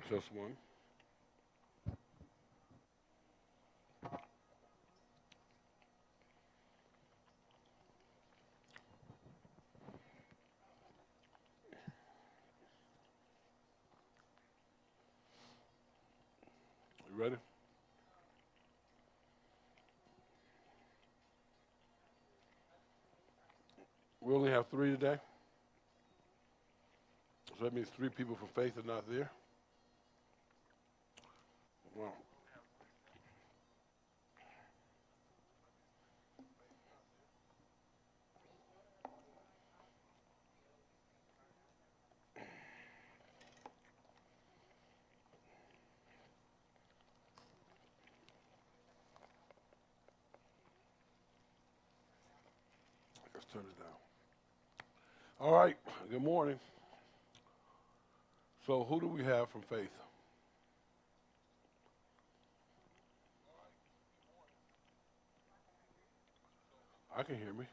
Just one. You ready? We only have three today. So that means three people from faith are not there. Well, let's turn it down. All right. Good morning. So who do we have from faith? I can hear me.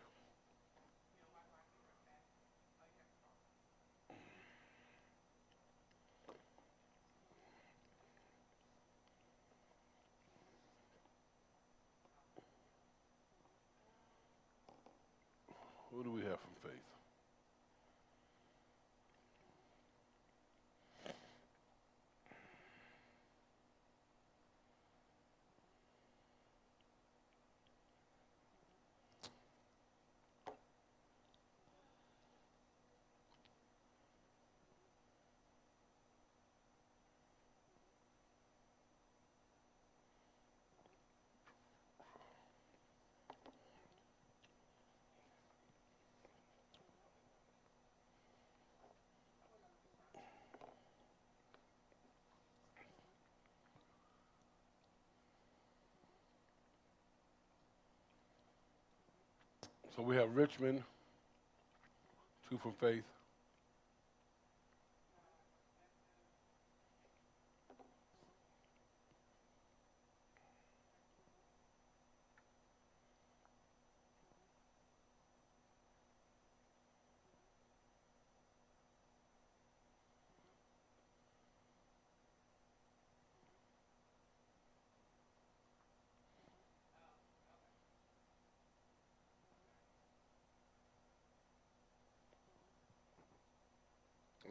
Who do we have from faith? So we have Richmond, two from faith.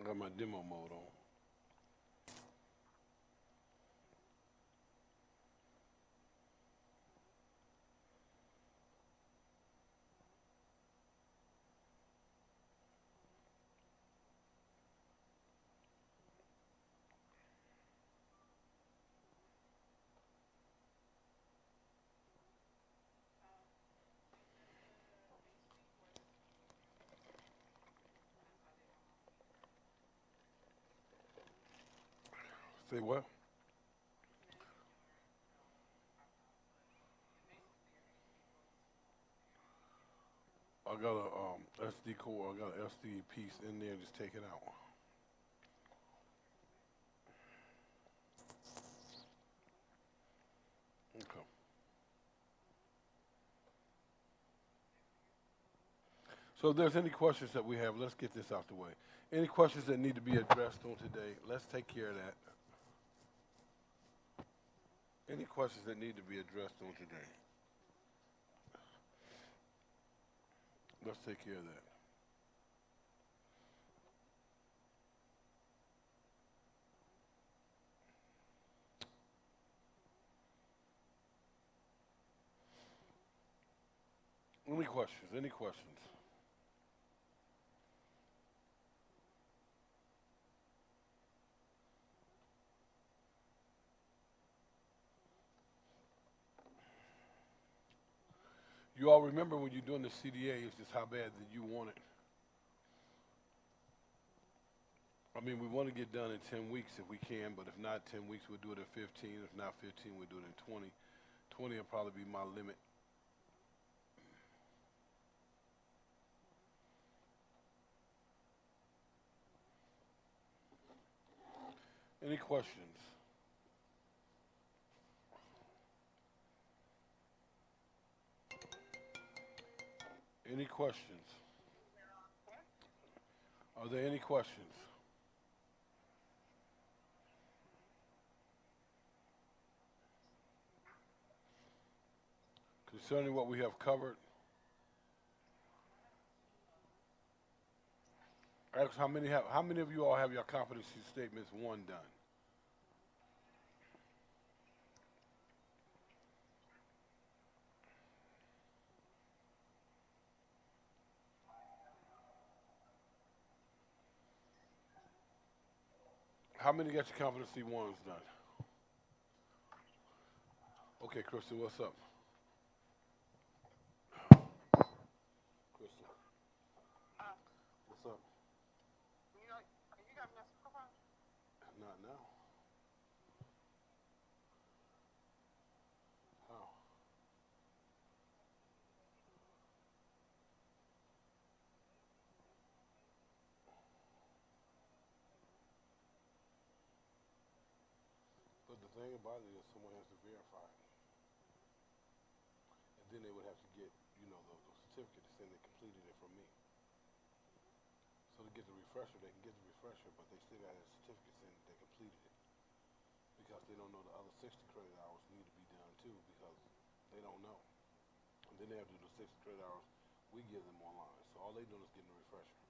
I got my demo mode on. Say what? I got a SD core. I got an SD piece in there. Just take it out. Okay. So if there's any questions that we have, let's get this out the way. Any questions that need to be addressed on today, let's take care of that. Any questions that need to be addressed on today, let's take care of that. Any questions? Any questions? You all remember when you're doing the CDA, it's just how bad that you want it. I mean, we want to get done in 10 weeks if we can, but if not 10 weeks, we'll do it in 15. If not 15, we'll do it in 20. 20 will probably be my limit. Any questions? Any questions? Are there any questions? Concerning what we have covered, ask how many of you all have your competency statements one done? How many got your competency ones done? Okay, Crystal, what's up? Crystal, what's up? Not now. How? But the thing about it is someone has to verify it. And then they would have to get, the certificate to say they completed it from me. So to get the refresher, they can get the refresher, but they still got a certificate saying that they completed it. Because they don't know the other 60 credit hours need to be done too, because they don't know. And then they have to do the 60 credit hours we give them online. So all they doing is getting a refresher.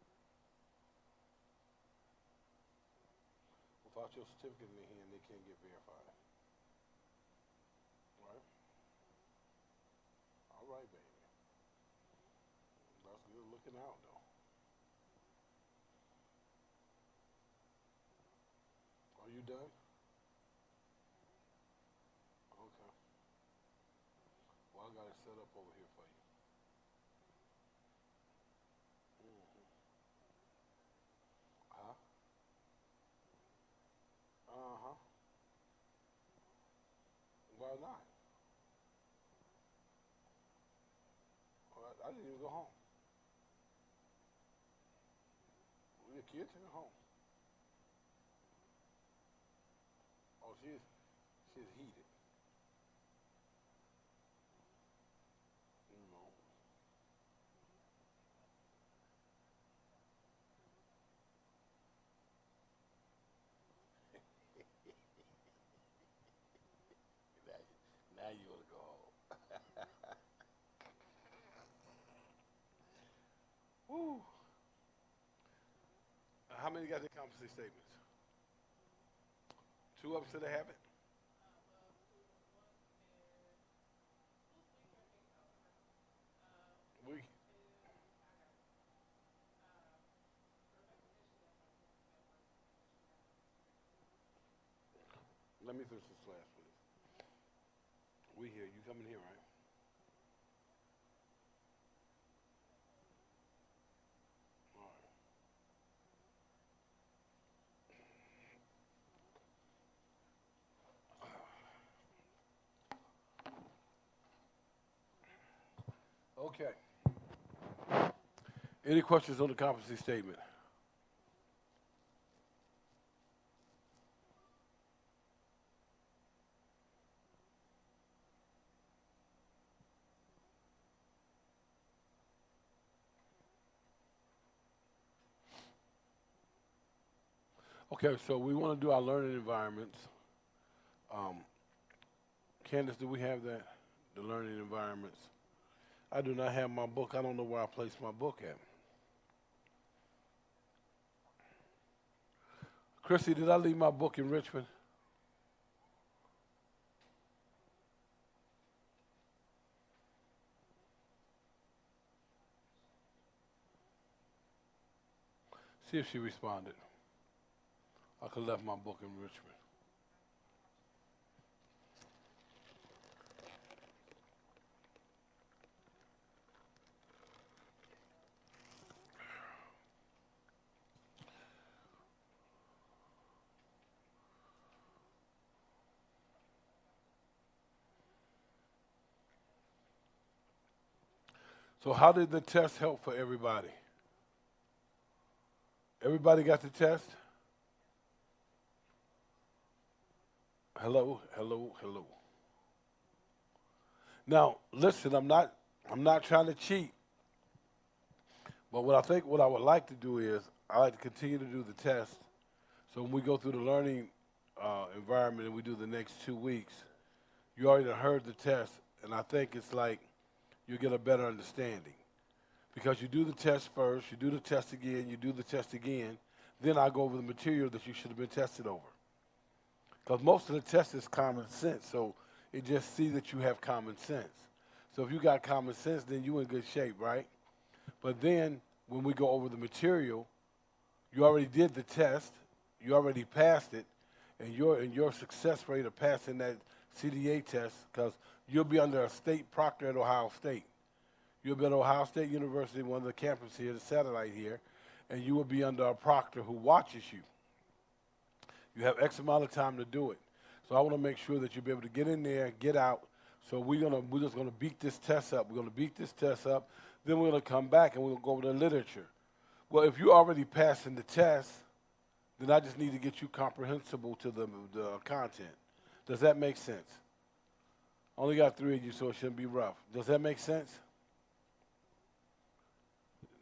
Without your certificate in their hand, they can't get verified. Right? All right, baby. That's good looking out, though. Are you done? Okay. Well, I got it set up over here for you. Mm-hmm. Huh? Uh-huh. Why not? Well, I didn't even go home. Well, your kids are home. Oh, she's heated. You know. Now you want to go home. Woo. How many got their competency statements? Two of them still have it? We Let me finish this last, please. We here. You coming here, right? All right. Okay. Any questions on the competency statement? Okay, so we want to do our learning environments. Um, Candace, do we have that? The learning environments. I do not have my book. I don't know where I placed my book at. Chrissy, did I leave my book in Richmond? See if she responded. I could have left my book in Richmond. So how did the test help for everybody? Everybody got the test? Hello, hello, hello. Now, listen, I'm not trying to cheat, but what I would like to do is I like to continue to do the test. So when we go through the learning environment and we do the next 2 weeks, you already done heard the test, and I think it's like you'll get a better understanding. Because you do the test first, you do the test again, you do the test again, then I go over the material that you should have been tested over. Because most of the test is common sense, so it just see that you have common sense. So if you got common sense, then you in good shape, right? But then when we go over the material, you already did the test, you already passed it, and your success rate of passing that CDA test, because you'll be under a state proctor at Ohio State. You'll be at Ohio State University, one of the campuses here, the satellite here, and you will be under a proctor who watches you. You have X amount of time to do it. So I want to make sure that you'll be able to get in there, get out. So we're just gonna beat this test up. We're gonna beat this test up. Then we're gonna come back and we'll go over the literature. Well, if you're already passing the test, then I just need to get you comprehensible to the content. Does that make sense? I only got 3 of you, so it shouldn't be rough. Does that make sense?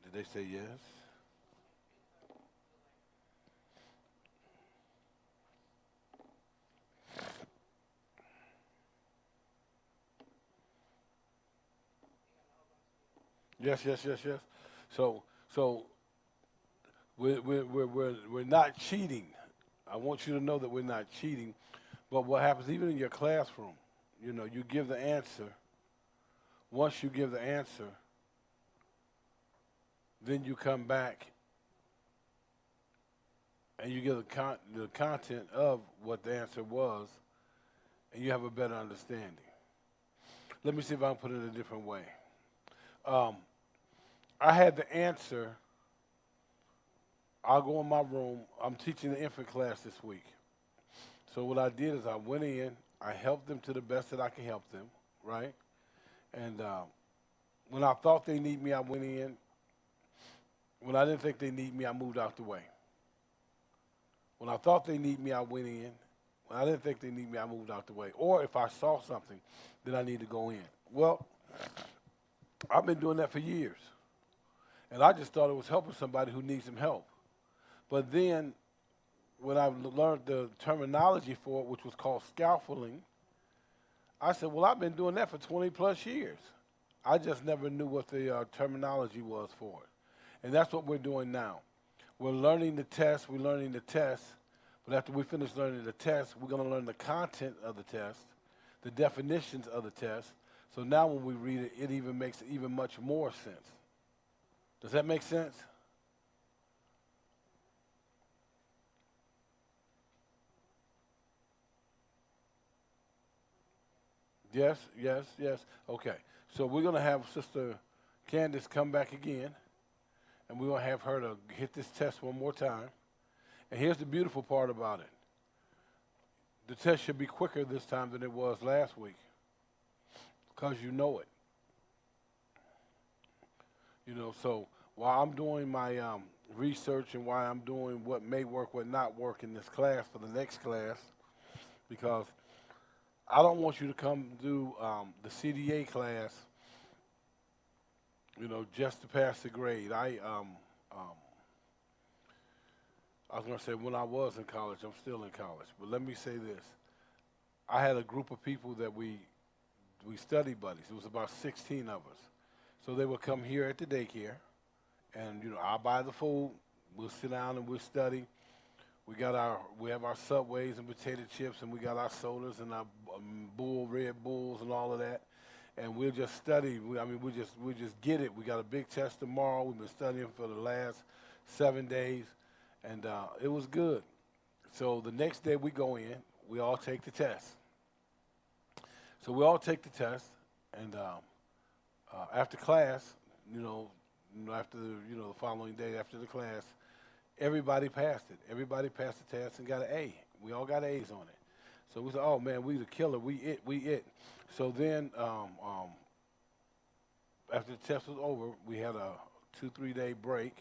Did they say yes? Yes, yes, yes, yes. So we're not cheating. I want you to know that we're not cheating. But what happens even in your classroom, you give the answer. Once you give the answer, then you come back and you give the content of what the answer was, and you have a better understanding. Let me see if I can put it a different way. Um, I had the answer. I'll go in my room. I'm teaching the infant class this week. So what I did is I went in, I helped them to the best that I can help them, right? And when I thought they need me, I went in. When I didn't think they need me, I moved out the way. When I thought they need me, I went in. When I didn't think they need me, I moved out the way. Or if I saw something, then I need to go in. Well, I've been doing that for years. And I just thought it was helping somebody who needs some help. But then when I learned the terminology for it, which was called scaffolding, I said, well, I've been doing that for 20 plus years. I just never knew what the terminology was for it. And that's what we're doing now. We're learning the test, but after we finish learning the test, we're going to learn the content of the test, the definitions of the test. So now when we read it, it even makes even much more sense. Does that make sense? Yes, yes, yes. Okay. So we're going to have Sister Candace come back again, and we're going to have her to hit this test one more time. And here's the beautiful part about it. The test should be quicker this time than it was last week because you know it. So while I'm doing my research and while I'm doing what may work, what not work in this class for the next class, because I don't want you to come do the CDA class, just to pass the grade. I was going to say when I was in college, I'm still in college, but let me say this. I had a group of people that we study buddies. It was about 16 of us. So they would come here at the daycare, and I'll buy the food. We'll sit down and we'll study. We have our Subways and potato chips, and we got our sodas and our Red Bulls and all of that. And we'll just study. We just get it. We got a big test tomorrow. We've been studying for the last 7 days, and it was good. So the next day we go in, we all take the test. So we all take the test, and after class, after the following day after the class, everybody passed it. Everybody passed the test and got an A. We all got A's on it. So we said, oh man, we the killer. We it. So then after the test was over, we had a 2-3 day break.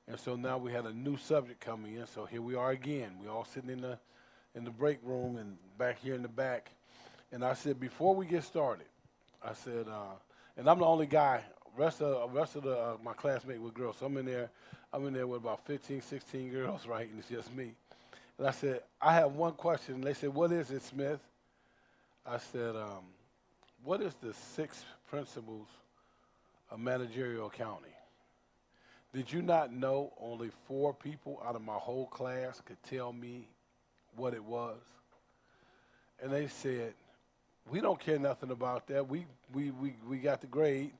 And so now we had a new subject coming in. So here we are again. We all sitting in the break room and back here in the back. And I said, before we get started, I said, and I'm the only guy. Rest of my classmates were girls. So I'm in there with about 15, 16 girls, right? And it's just me. And I said, I have one question. And they said, what is it, Smith? I said, what is the 6 principles a managerial accounting. Did you not know only 4 people out of my whole class could tell me what it was? And they said, we don't care nothing about that. We got the grade.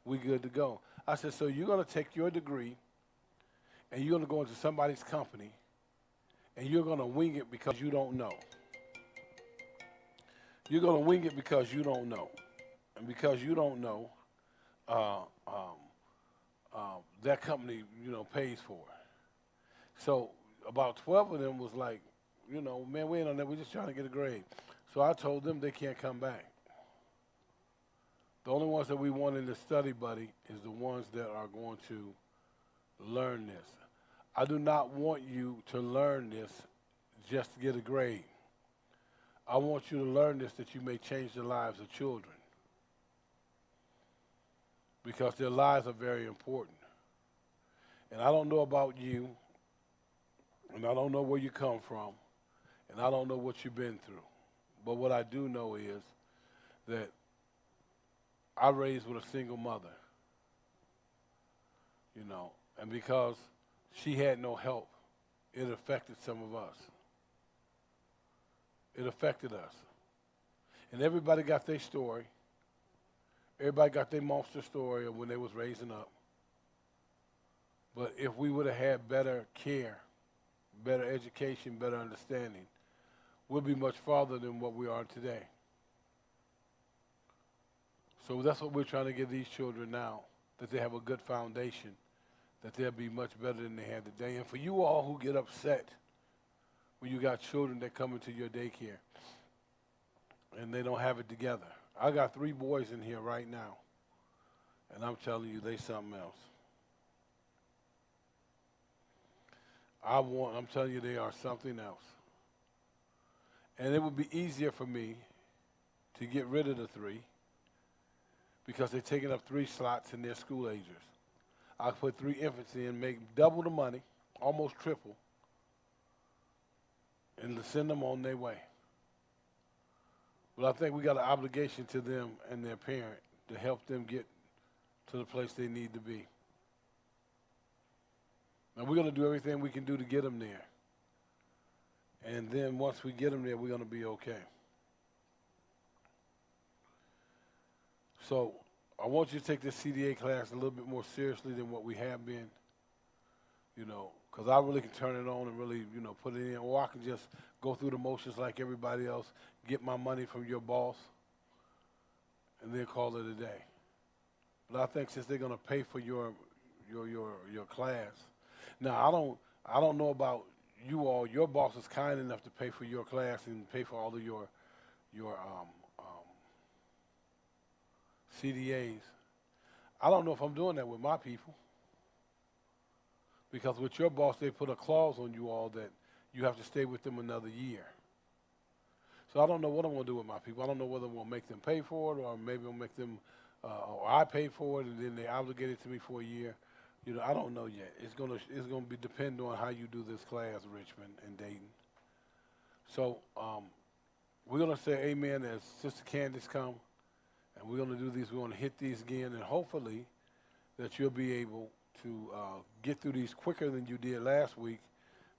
We good to go. I said, so you're going to take your degree and you're going to go into somebody's company and you're going to wing it because you don't know. You're going to wing it because you don't know. And because you don't know, uh, um, that company, pays for it. So about 12 of them was like, man, we ain't on that. We're just trying to get a grade. So I told them they can't come back. The only ones that we want in the study buddy is the ones that are going to learn this. I do not want you to learn this just to get a grade. I want you to learn this that you may change the lives of children because their lives are very important. And I don't know about you, and I don't know where you come from, and I don't know what you've been through. But what I do know is that I raised with a single mother, and because she had no help, it affected some of us. It affected us. And everybody got their story. Everybody got their monster story of when they was raising up. But if we would have had better care, better education, better understanding, we'll be much farther than what we are today. So that's what we're trying to give these children now, that they have a good foundation, that they'll be much better than they had today. And for you all who get upset when you got children that come into your daycare and they don't have it together. I got 3 boys in here right now, and I'm telling you, they something else. I'm telling you, they are something else. And it would be easier for me to get rid of the 3 because they're taking up 3 slots in their school agers. I put 3 infants in, make double the money, almost triple, and to send them on their way. But I think we got an obligation to them and their parent to help them get to the place they need to be. And we're going to do everything we can do to get them there. And then once we get them there, we're going to be okay. So I want you to take this CDA class a little bit more seriously than what we have been, because I really can turn it on and really, put it in. Or I can just go through the motions like everybody else, get my money from your boss, and then call it a day. But I think since they're going to pay for your class, now I don't know about you all. Your boss is kind enough to pay for your class and pay for all of your CDAs. I don't know if I'm doing that with my people. Because with your boss, they put a clause on you all that you have to stay with them another year. So I don't know what I'm going to do with my people. I don't know whether I'm going to make them pay for it or maybe I'll make them, or I pay for it and then they obligate it to me for a year. I don't know yet. It's going to be depend on how you do this class, Richmond and Dayton. So we're going to say amen as Sister Candace come, and we're going to do these. We're going to hit these again, and hopefully that you'll be able to get through these quicker than you did last week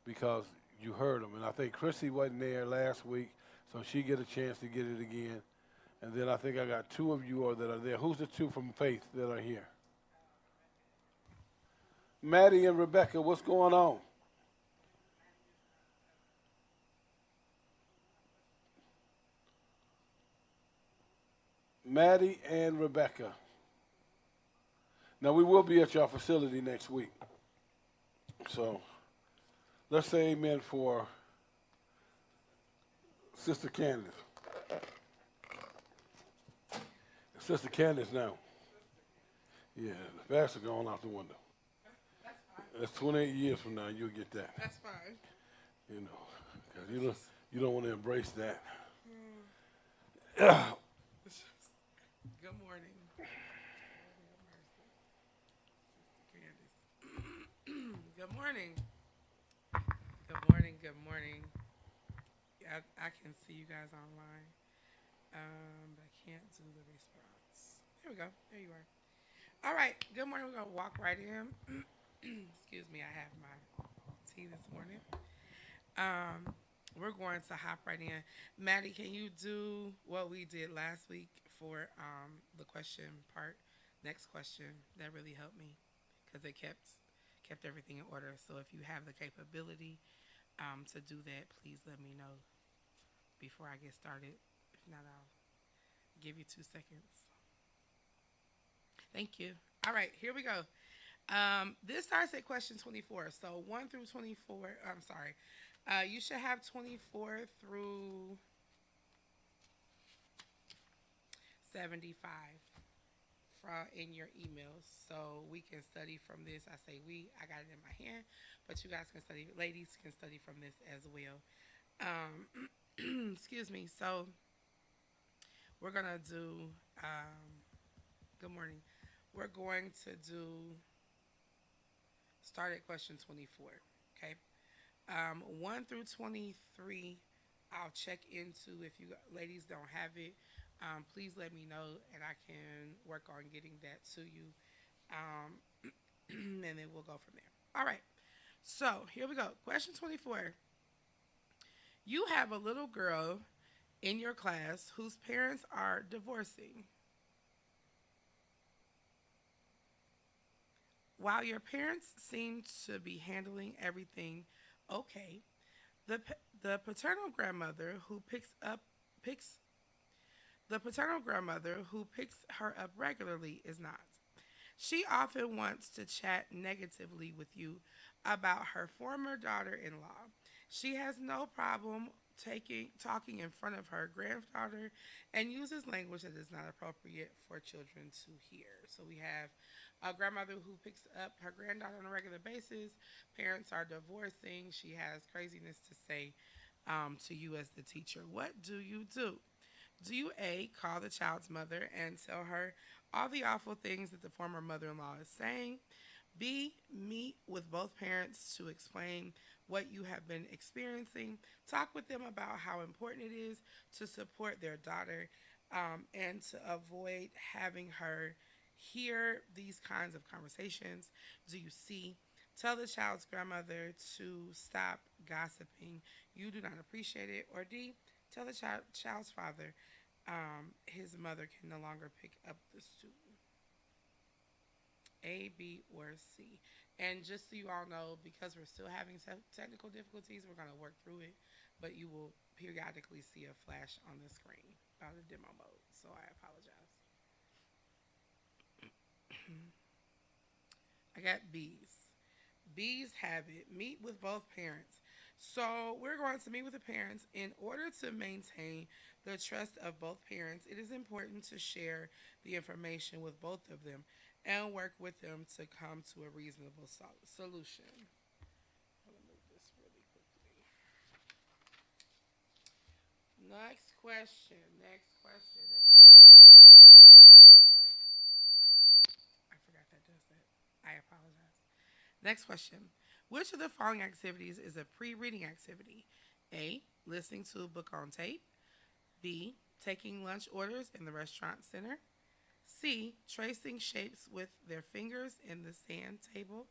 because you heard them. And I think Chrissy wasn't there last week, so she get a chance to get it again. And then I think I got 2 of you that are there. Who's the 2 from Faith that are here? Maddie and Rebecca, what's going on? Maddie and Rebecca. Now, we will be at your facility next week. So let's say amen for Sister Candace. Sister Candace now. Yeah, the pastor going out the window. That's 28 years from now, you'll get that. That's fine. Because you don't want to embrace that. Good morning. Good morning. Good morning. Good morning. Yeah, I can see you guys online, but I can't do the response. There we go. There you are. All right. Good morning. We're gonna walk right in. Excuse me. I have my tea this morning. Um, we're going to hop right in. Maddie, can you do what we did last week for the question part? Next question. That really helped me because it kept everything in order. So if you have the capability to do that, please let me know before I get started. If not, I'll give you 2 seconds. Thank you. All right, here we go. This starts at question 24. So 1 through 24, I'm sorry. You should have 24 through 75 in your emails. So we can study from this. I say we, I got it in my hand, but you guys can study, ladies can study from this as well. Excuse me. So we're going to do, good morning. We're going to do, start at question 24. Okay. 1 through 23, I'll check into. If you ladies don't have it, please let me know and I can work on getting that to you. Um, and then we'll go from there. All right. So here we go. Question 24. You have a little girl in your class whose parents are divorcing. While your parents seem to be handling everything okay, the the paternal grandmother who picks the paternal grandmother who picks her up regularly is not. She often wants to chat negatively with you about her former daughter-in-law. She has no problem talking in front of her granddaughter and uses language that is not appropriate for children to hear. So we have a grandmother who picks up her granddaughter on a regular basis. Parents are divorcing. She has craziness to say to you as the teacher. What do you do? Do you A, call the child's mother and tell her all the awful things that the former mother in law is saying? B, meet with both parents to explain what you have been experiencing. Talk with them about how important it is to support their daughter and to avoid having her hear these kinds of conversations. Do you see? Tell the child's grandmother to stop gossiping. You do not appreciate it. Or D, tell the child's father his mother can no longer pick up the student. A, B, or C. And just so you all know, because we're still having technical difficulties, we're going to work through it, but you will periodically see a flash on the screen out of demo mode. So I apologize. I got B's. B's have it. Meet with both parents. So we're going to meet with the parents. In order to maintain the trust of both parents, it is important to share the information with both of them and work with them to come to a reasonable solution. I'm going to move this really quickly. Next question. Next question. Sorry, I forgot that does that. I apologize. Next question. Which of the following activities is a pre reading activity? A. Listening to a book on tape. B. Taking lunch orders in the restaurant center. C. Tracing shapes with their fingers in the sand table.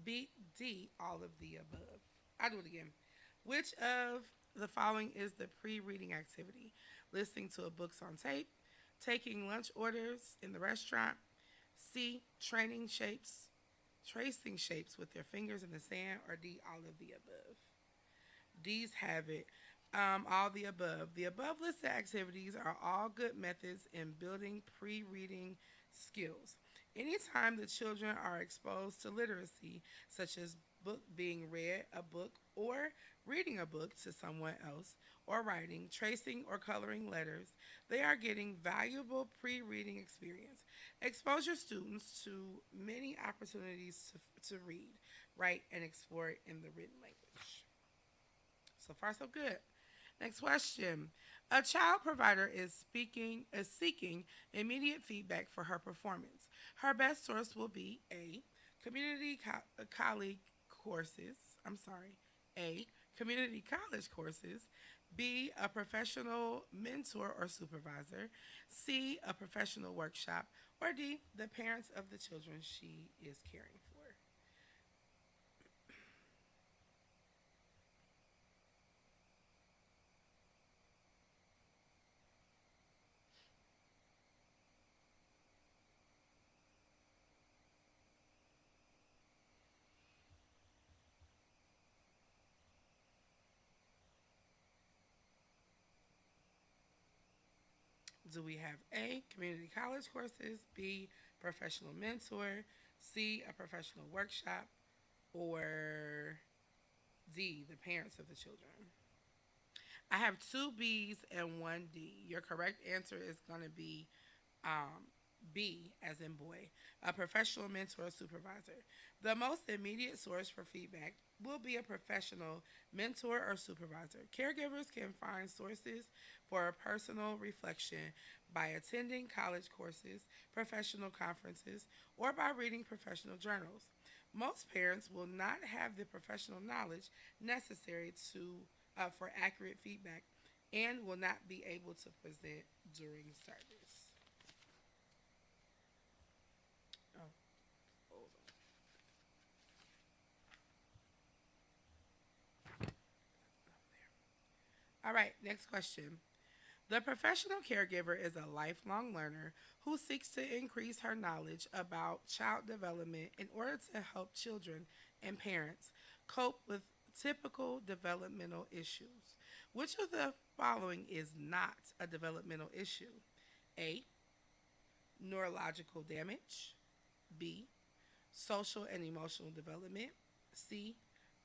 B. D. All of the above. I'll do it again. Which of the following is the pre reading activity? Listening to a books on tape. Taking lunch orders in the restaurant. C. Tracing shapes with their fingers in the sand, or D, all of the above. D's have it. All the above. The above listed activities are all good methods in building pre reading skills. Anytime the children are exposed to literacy, such as being read a book or reading a book to someone else, or writing, tracing, or coloring letters, they are getting valuable pre reading experience. Expose your students to many opportunities to read, write, and explore in the written language. So far, so good. Next question. A child provider is seeking immediate feedback for her performance. Her best source will be A. Community colleague courses. I'm sorry. A. Community college courses. B, a professional mentor or supervisor. C, a professional workshop. Or D, the parents of the children she is caring for. Do we have A, community college courses, B, professional mentor, C, a professional workshop, or D, the parents of the children? I have two B's and one D. Your correct answer is going to be um, B, as in boy, a professional mentor or supervisor. The most immediate source for feedback will be a professional mentor or supervisor. Caregivers can find sources for a personal reflection by attending college courses, professional conferences, or by reading professional journals. Most parents will not have the professional knowledge necessary for accurate feedback and will not be able to present during service. Oh, hold on. All right, next question. The professional caregiver is a lifelong learner who seeks to increase her knowledge about child development in order to help children and parents cope with typical developmental issues. Which of the following is not a developmental issue? A. Neurological damage. B. Social and emotional development. C.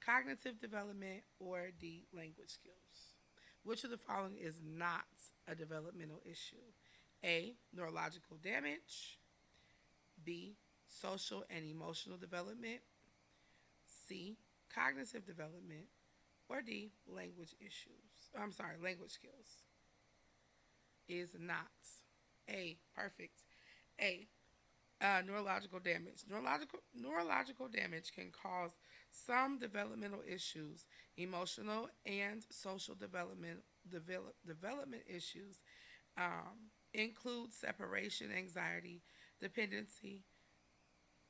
Cognitive development. Or D. Language skills. Which of the following is not a developmental issue? A. Neurological damage. B. Social and emotional development. C. Cognitive development. Or D. Language issues. I'm sorry, language skills. Is not. A. Perfect. A. Neurological damage. Neurological damage can cause some developmental issues, emotional and social development issues include separation anxiety, dependency,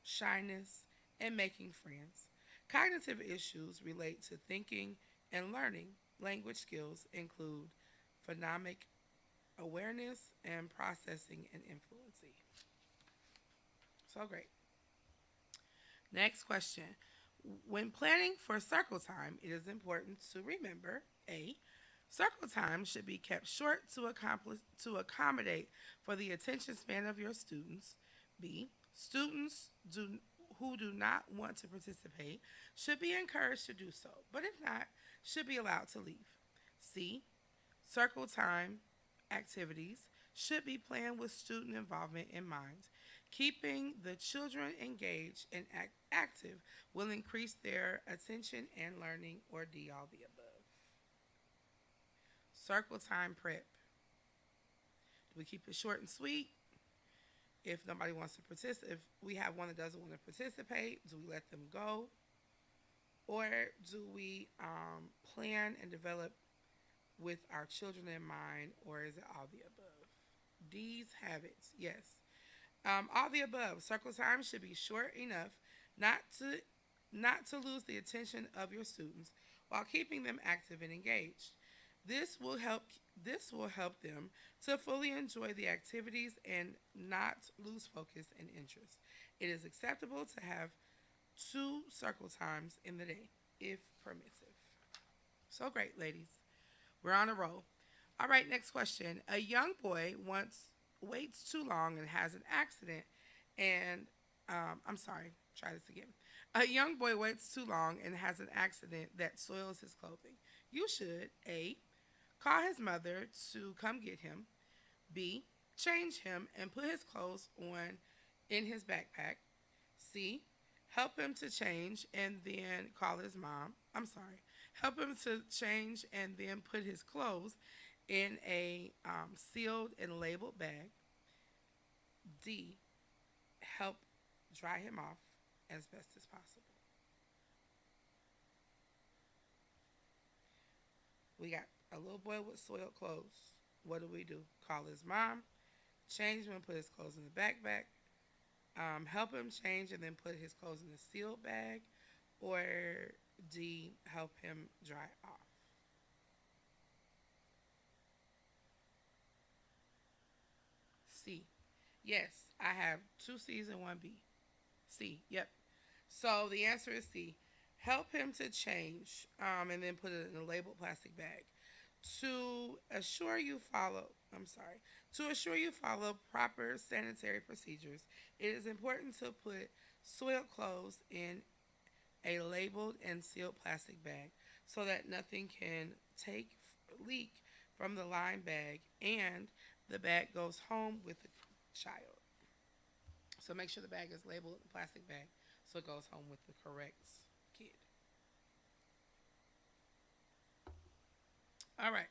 shyness, and making friends. Cognitive issues relate to thinking and learning. Language skills include phonemic awareness and processing and influencing. So great. Next question. When planning for circle time, it is important to remember A. Circle time should be kept short to accommodate for the attention span of your students. B. Who do not want to participate should be encouraged to do so, but if not, should be allowed to leave. C. Circle time activities should be planned with student involvement in mind. Keeping the children engaged and active will increase their attention and learning, or D, all the above. Circle time prep. Do we keep it short and sweet? If nobody wants to participate, if we have one that doesn't want to participate, do we let them go? Or do we plan and develop with our children in mind, or is it all the above? D's have it, yes. All the above. Circle time should be short enough not to not to lose the attention of your students while keeping them active and engaged. This will help this will help them to fully enjoy the activities and not lose focus and interest. It is acceptable to have two circle times in the day if permissive. So great, ladies. We're on a roll. All right, next question. A young boy once waits too long and has an accident, and I'm sorry, try this again. A young boy waits too long and has an accident that soils his clothing. You should A. Call his mother to come get him. B. Change him and put his clothes on in his backpack. C. Help him to change and then call his mom. I'm sorry. Help him to change and then put his clothes in a sealed and labeled bag. D. Help dry him off as best as possible. We got A little boy with soiled clothes. What do? Call his mom, change him and put his clothes in the backpack, help him change and then put his clothes in a sealed bag, or D, help him dry off. C, yes, I have two C's and one B. C, yep. So the answer is C. Help him to change and then put it in a labeled plastic bag. To assure you follow, I'm sorry, to assure you follow proper sanitary procedures, it is important to put soiled clothes in a labeled and sealed plastic bag so that nothing can take leak from the lined bag and the bag goes home with the child. So make sure the bag is labeled in a plastic bag so it goes home with the correct kid. All right.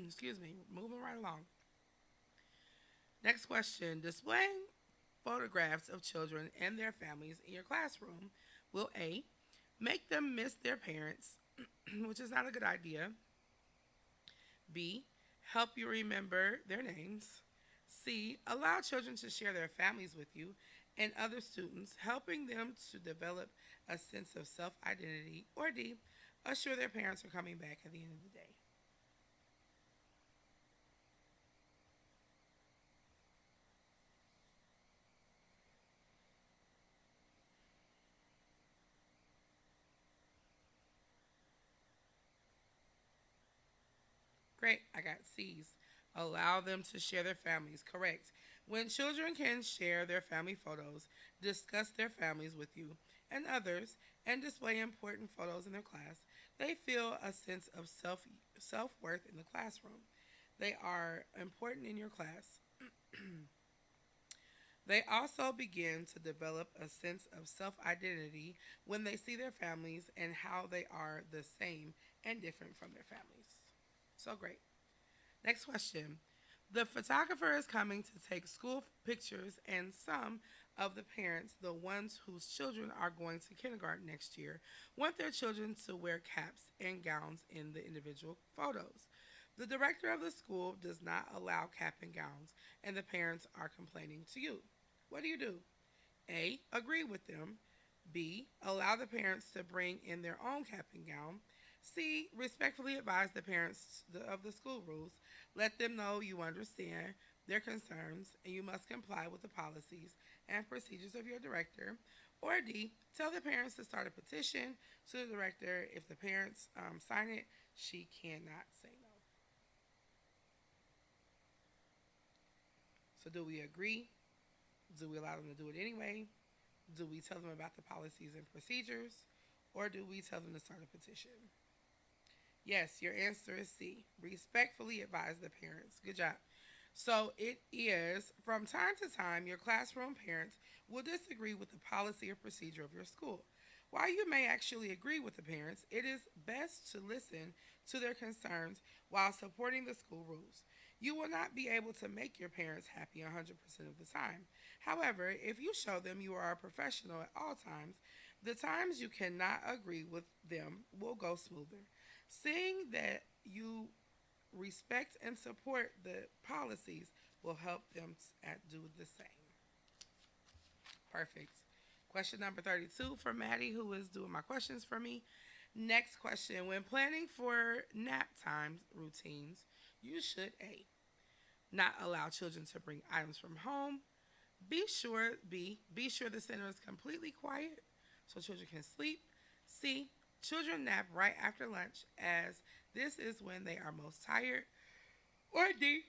Excuse me. Moving right along. Next question. Displaying photographs of children and their families in your classroom will A, make them miss their parents, which is not a good idea. B, help you remember their names. C, allow children to share their families with you and other students, helping them to develop a sense of self identity. Or D, assure their parents are coming back at the end of the day. Great, I got C's. Allow them to share their families. Correct. When children can share their family photos, discuss their families with you and others, and display important photos in their class, they feel a sense of self worth in the classroom. They are important in your class. They also begin to develop a sense of self identity when they see their families and how they are the same and different from their families. So great. Next question. The photographer is coming to take school pictures, and some of the parents, the ones whose children are going to kindergarten next year, want their children to wear caps and gowns in the individual photos. The director of the school does not allow cap and gowns, and the parents are complaining to you. What do? A. Agree with them. B. Allow the parents to bring in their own cap and gown. C. Respectfully advise the parents of the school rules. Let them know you understand their concerns and you must comply with the policies and procedures of your director. Or D. Tell the parents to start a petition to the director. If the parents sign it, she cannot say no. So, do we agree? Do we allow them to do it anyway? Do we tell them about the policies and procedures? Or do we tell them to start a petition? Yes, your answer is C. Respectfully advise the parents. Good job. So it is from time to time your classroom parents will disagree with the policy or procedure of your school. While you may actually agree with the parents, it is best to listen to their concerns while supporting the school rules. You will not be able to make your parents happy 100% of the time. However, if you show them you are a professional at all times, the times you cannot agree with them will go smoother. Seeing that you respect and support the policies will help them do the same. Perfect. Question number 32 for Maddie, who is doing my questions for me. Next question. When planning for nap time routines, you should A. Not allow children to bring items from home. Be sure the center is completely quiet so children can sleep. C. Children nap right after lunch as this is when they are most tired. Or D.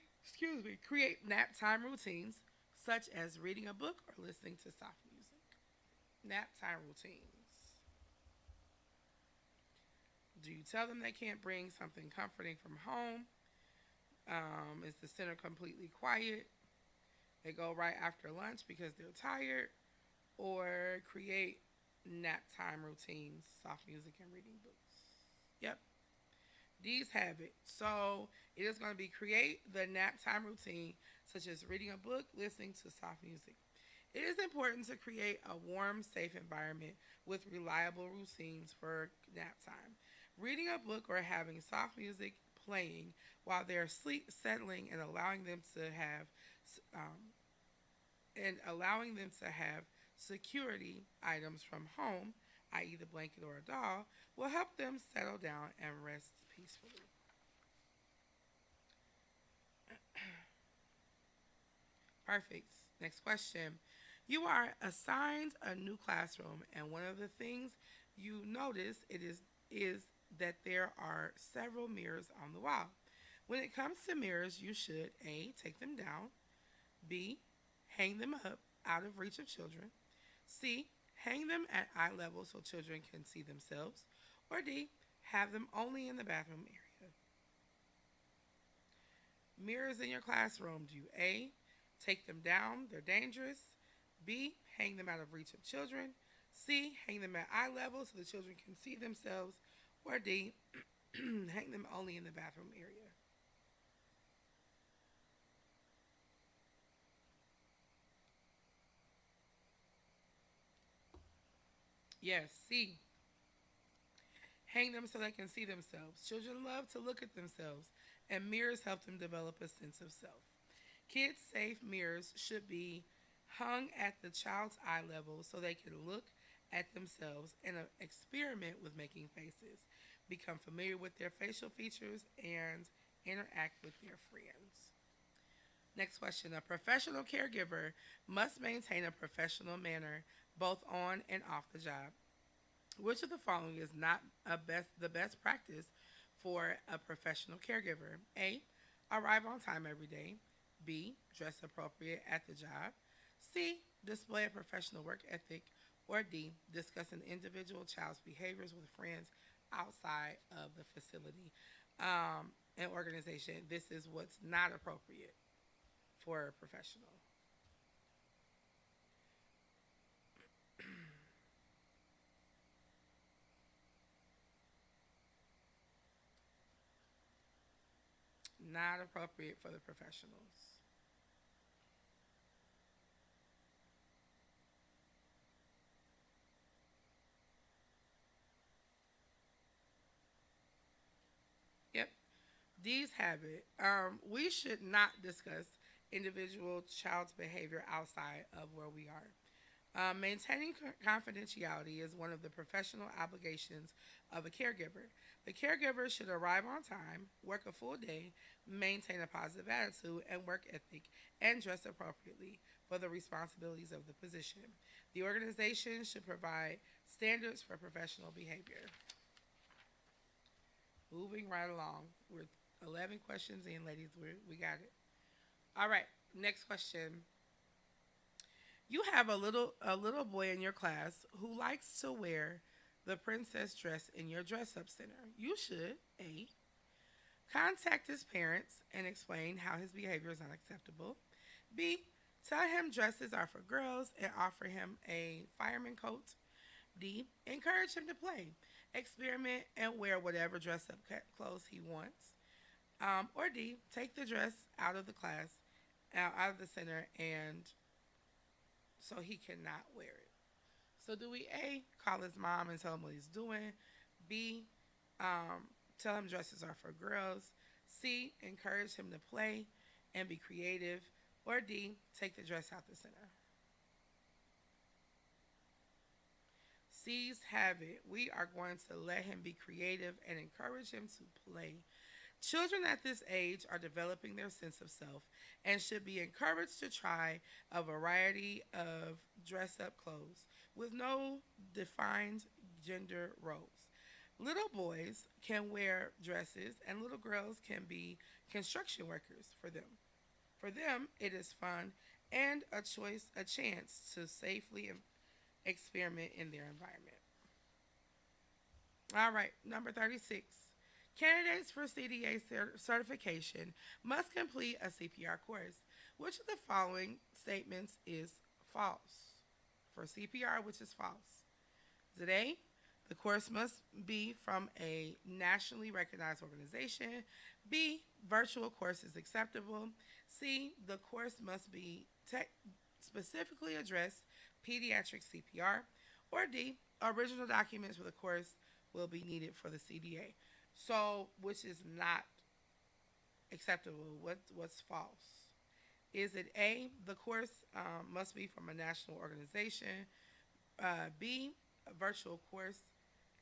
Create nap time routines such as reading a book or listening to soft music. Nap time routines. Do you tell them they can't bring something comforting from home? Is the center completely quiet? They go right after lunch because they're tired? Or create nap time routines, soft music, and reading books? Yep, these have it. So it is going to be create the nap time routine, such as reading a book, listening to soft music. It is important to create a warm, safe environment with reliable routines for nap time. Reading a book or having soft music playing while they're asleep, settling, um, allowing them to have security items from home, i.e., the blanket or a doll, will help them settle down and rest peacefully. Perfect. Next question. You are assigned a new classroom, and one of the things you notice is that there are several mirrors on the wall. When it comes to mirrors, you should A, take them down, B, hang them up out of reach of children, C, hang them at eye level so children can see themselves, or D, have them only in the bathroom area. Mirrors in your classroom. Do you A, take them down, they're dangerous, B, hang them out of reach of children, C, hang them at eye level so the children can see themselves, or D, hang them only in the bathroom area? Yes, C, hang them so they can see themselves. Children love to look at themselves, and mirrors help them develop a sense of self. Kids safe mirrors should be hung at the child's eye level so they can look at themselves and experiment with making faces, become familiar with their facial features, and interact with their friends. Next question. A professional caregiver must maintain a professional manner both on and off the job. Which of the following is not the best practice for a professional caregiver? A. Arrive on time every day. B. Dress appropriate at the job. C. Display a professional work ethic. Or D. Discuss an individual child's behaviors with friends outside of the facility and organization. This is what's not appropriate for a professional. Not appropriate for the professionals. Yep. D's have it. We should not discuss individual child's behavior outside of where we are. Maintaining confidentiality is one of the professional obligations of a caregiver. The caregiver should arrive on time, work a full day, maintain a positive attitude and work ethic, and dress appropriately for the responsibilities of the position. The organization should provide standards for professional behavior. Moving right along. We're 11 questions in, ladies. We got it. All right. Next question. You have a little boy in your class who likes to wear the princess dress in your dress up center. You should A, contact his parents and explain how his behavior is unacceptable. B, tell him dresses are for girls and offer him a fireman coat. D, encourage him to play, experiment, and wear whatever dress up clothes he wants. Or D, take the dress out of the class, out of the center, and so he cannot wear it. So do we A, call his mom and tell him what he's doing? B, tell him dresses are for girls? C, encourage him to play and be creative? Or D, take the dress out the center? C's have it. We are going to let him be creative and encourage him to play. Children at this age are developing their sense of self and should be encouraged to try a variety of dress up clothes with no defined gender roles. Little boys can wear dresses and little girls can be construction workers for them. For them, it is fun and a chance to safely experiment in their environment. All right, number 36. Candidates for CDA certification must complete a CPR course. Which of the following statements is false? For CPR, which is false? Is it A? The course must be from a nationally recognized organization. B. Virtual course is acceptable. C. The course must be specifically address pediatric CPR. Or D. Original documents for the course will be needed for the CDA. So, which is not acceptable? What's false? Is it A, the course must be from a national organization? B, a virtual course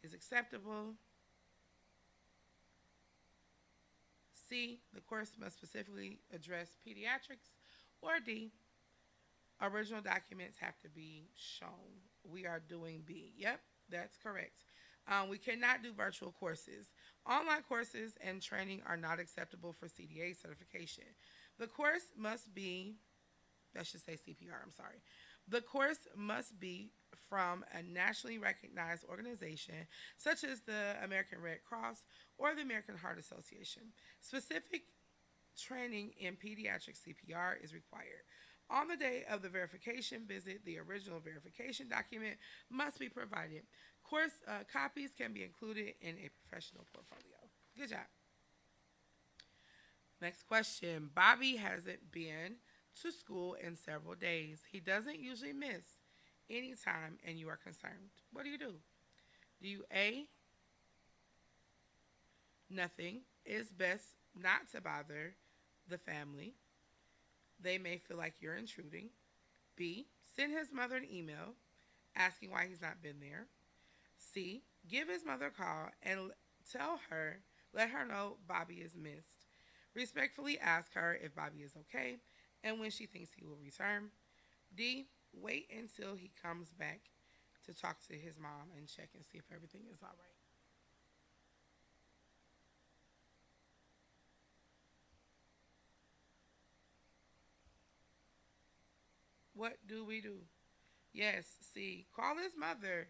is acceptable? C, the course must specifically address pediatrics? Or D, original documents have to be shown? We are doing B. Yep, that's correct. We cannot do virtual courses. Online courses and training are not acceptable for CDA certification. The course must be, that should say CPR, I'm sorry. The course must be from a nationally recognized organization such as the American Red Cross or the American Heart Association. Specific training in pediatric CPR is required. On the day of the verification visit, the original verification document must be provided. Course copies can be included in a professional portfolio. Good job. Next question. Bobby hasn't been to school in several days. He doesn't usually miss any time, and you are concerned. What do? Do you A, nothing? It's best not to bother the family. They may feel like you're intruding. B, send his mother an email asking why he's not been there. C, give his mother a call and tell her, let her know Bobby is missed. Respectfully ask her if Bobby is okay and when she thinks he will return. D, wait until he comes back to talk to his mom and check and see if everything is all right. What do we do? Yes, C, call his mother.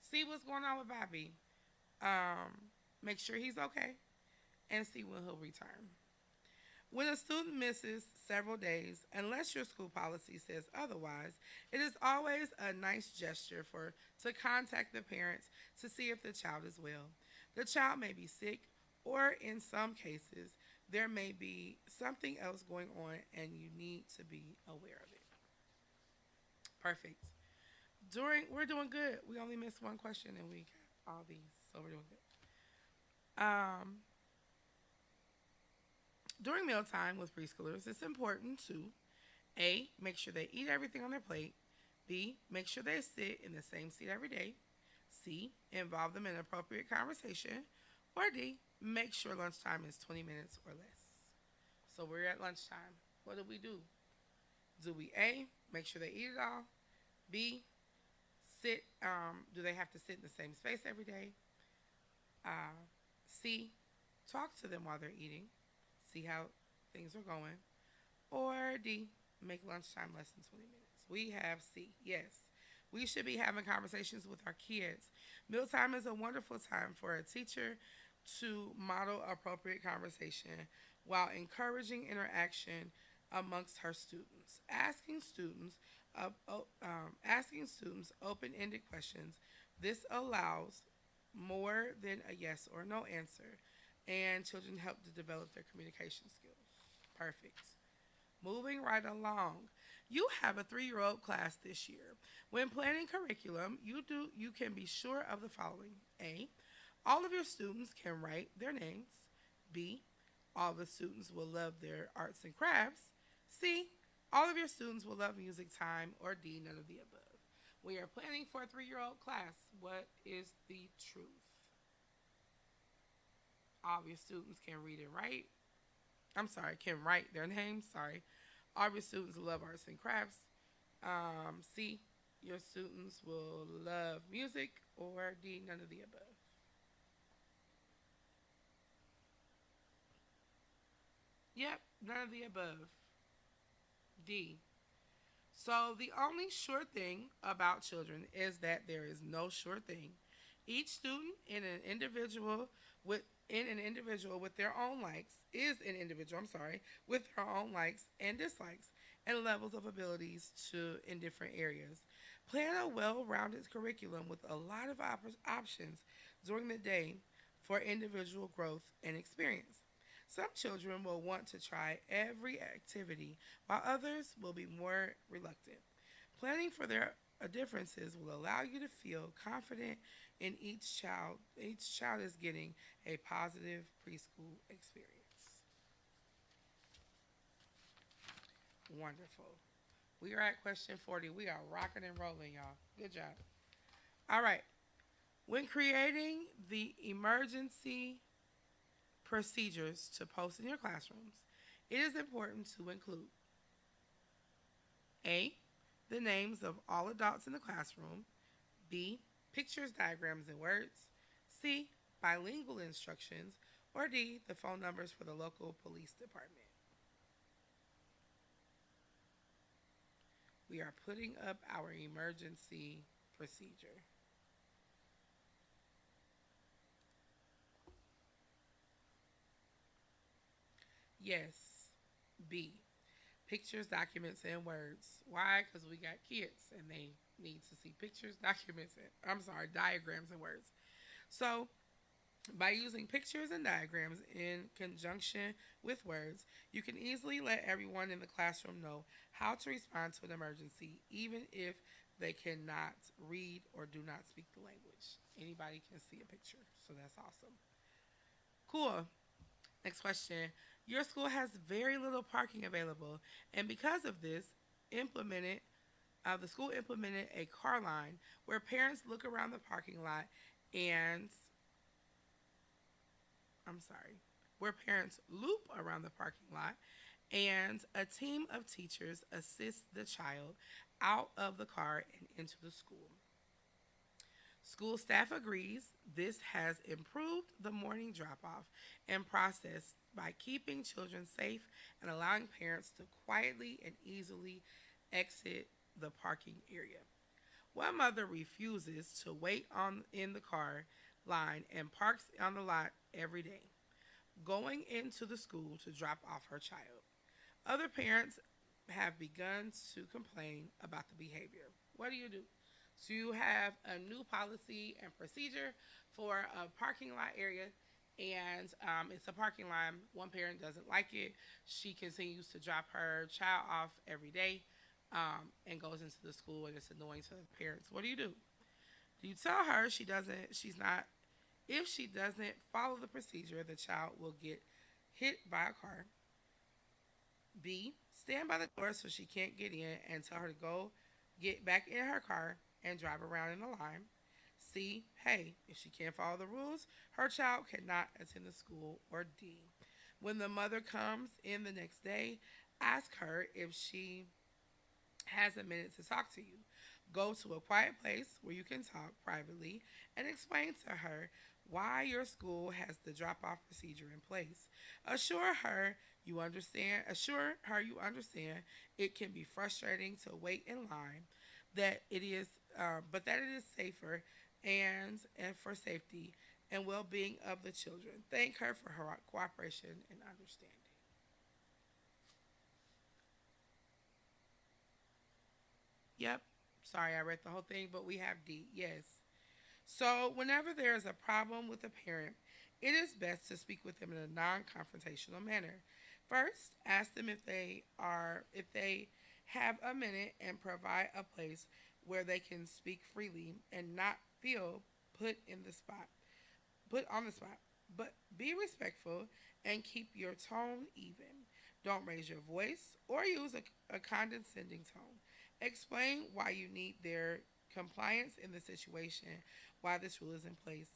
See what's going on with Bobby. Make sure he's okay and see when he'll return. When a student misses several days, unless your school policy says otherwise, it is always a nice gesture to contact the parents to see if the child is well. The child may be sick, or in some cases, there may be something else going on and you need to be aware of it. Perfect. We're doing good. We only missed one question and we got all these, so we're doing good. During mealtime with preschoolers, it's important to A, make sure they eat everything on their plate. B, make sure they sit in the same seat every day. C, involve them in appropriate conversation. Or D, make sure lunchtime is 20 minutes or less. So we're at lunchtime. What do we do? Do we A, make sure they eat it all? B, do they have to sit in the same space every day? C, talk to them while they're eating, see how things are going. Or D, make lunchtime less than 20 minutes. We have C, yes. We should be having conversations with our kids. Mealtime is a wonderful time for a teacher to model appropriate conversation while encouraging interaction amongst her students. Asking students open-ended questions. This allows more than a yes or no answer, and children help to develop their communication skills. Perfect. Moving right along. You have a 3-year-old class this year. When planning curriculum, you can be sure of the following. A, all of your students can write their names. B, all the students will love their arts and crafts. C, all of your students will love music time. Or D, none of the above. We are planning for a 3-year-old class. What is the truth? All of your students can read and write. Can write their names. Sorry. All of your students love arts and crafts. C, your students will love music. Or D, none of the above. Yep, none of the above. D. So the only sure thing about children is that there is no sure thing. Each student in an individual with their own likes is an individual, with their own likes and dislikes and levels of abilities in different areas. Plan a well-rounded curriculum with a lot of options during the day for individual growth and experience. Some children will want to try every activity, while others will be more reluctant. Planning for their differences will allow you to feel confident in each child. Each child is getting a positive preschool experience. Wonderful. We are at question 40. We are rocking and rolling, y'all. Good job. All right. When creating the emergency procedures to post in your classrooms, it is important to include A. The names of all adults in the classroom. B. Pictures, diagrams, and words. C. Bilingual instructions. Or D. The phone numbers for the local police department. We are putting up our emergency procedure. Yes. B. Pictures, documents, and words. Why? Because we got kids and they need to see pictures, documents, and I'm sorry, diagrams and words. So, by using pictures and diagrams in conjunction with words, you can easily let everyone in the classroom know how to respond to an emergency, even if they cannot read or do not speak the language. Anybody can see a picture, so that's awesome. Cool. Next question. Your school has very little parking available, and because of this, implemented the school implemented a car line where parents look around the parking lot and I'm sorry, where parents loop around the parking lot and a team of teachers assist the child out of the car and into the school. School staff agrees this has improved the morning drop off and process by keeping children safe and allowing parents to quietly and easily exit the parking area. One mother refuses to wait on in the car line and parks on the lot every day, going into the school to drop off her child. Other parents have begun to complain about the behavior. What do? So you have a new policy and procedure for a parking lot area, and it's a parking lot. One parent doesn't like it. She continues to drop her child off every day and goes into the school, and it's annoying to the parents. What do? Do you tell her she doesn't? She's not. If she doesn't follow the procedure, the child will get hit by a car. B. Stand by the door so she can't get in and tell her to go get back in her car and drive around in the line. C. Hey, if she can't follow the rules, her child cannot attend the school. Or D. When the mother comes in the next day, ask her if she has a minute to talk to you. Go to a quiet place where you can talk privately and explain to her why your school has the drop off procedure in place. Assure her you understand, assure her you understand it can be frustrating to wait in line, that it is but that it is safer and for safety and well-being of the children. Thank her for her cooperation and understanding. Yep. Sorry, I read the whole thing, but we have D. Yes. So, whenever there is a problem with a parent, it is best to speak with them in a non-confrontational manner. First, ask them if they have a minute and provide a place where they can speak freely and not feel put in the spot, put on the spot. But be respectful and keep your tone even. Don't raise your voice or use a condescending tone. Explain why you need their compliance in the situation, why this rule is in place.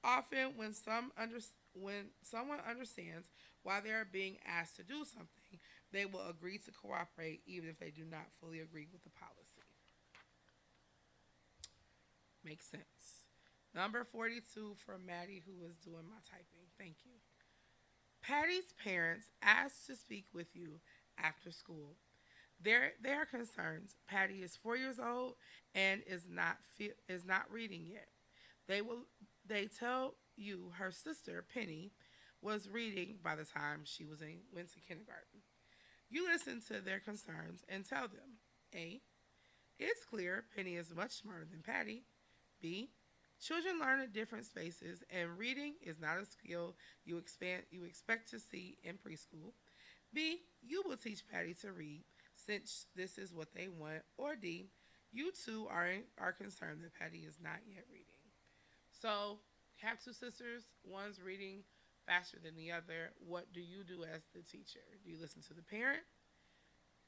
Often, when someone understands why they are being asked to do something, they will agree to cooperate even if they do not fully agree with the policy. Makes sense. Number 42 for Maddie, who was doing my typing. Thank you. Patty's parents asked to speak with you after school. They are concerned. Patty is 4 years old and is not reading yet. They will they tell you her sister Penny was reading by the time she went to kindergarten. You listen to their concerns and tell them: A. It's clear Penny is much smarter than Patty. B. Children learn at different spaces, and reading is not a skill you expect to see in preschool. B. You will teach Patty to read since this is what they want. Or D. You two are concerned that Patty is not yet reading. So, have two sisters. One's reading faster than the other. What do you do as the teacher? Do you listen to the parent?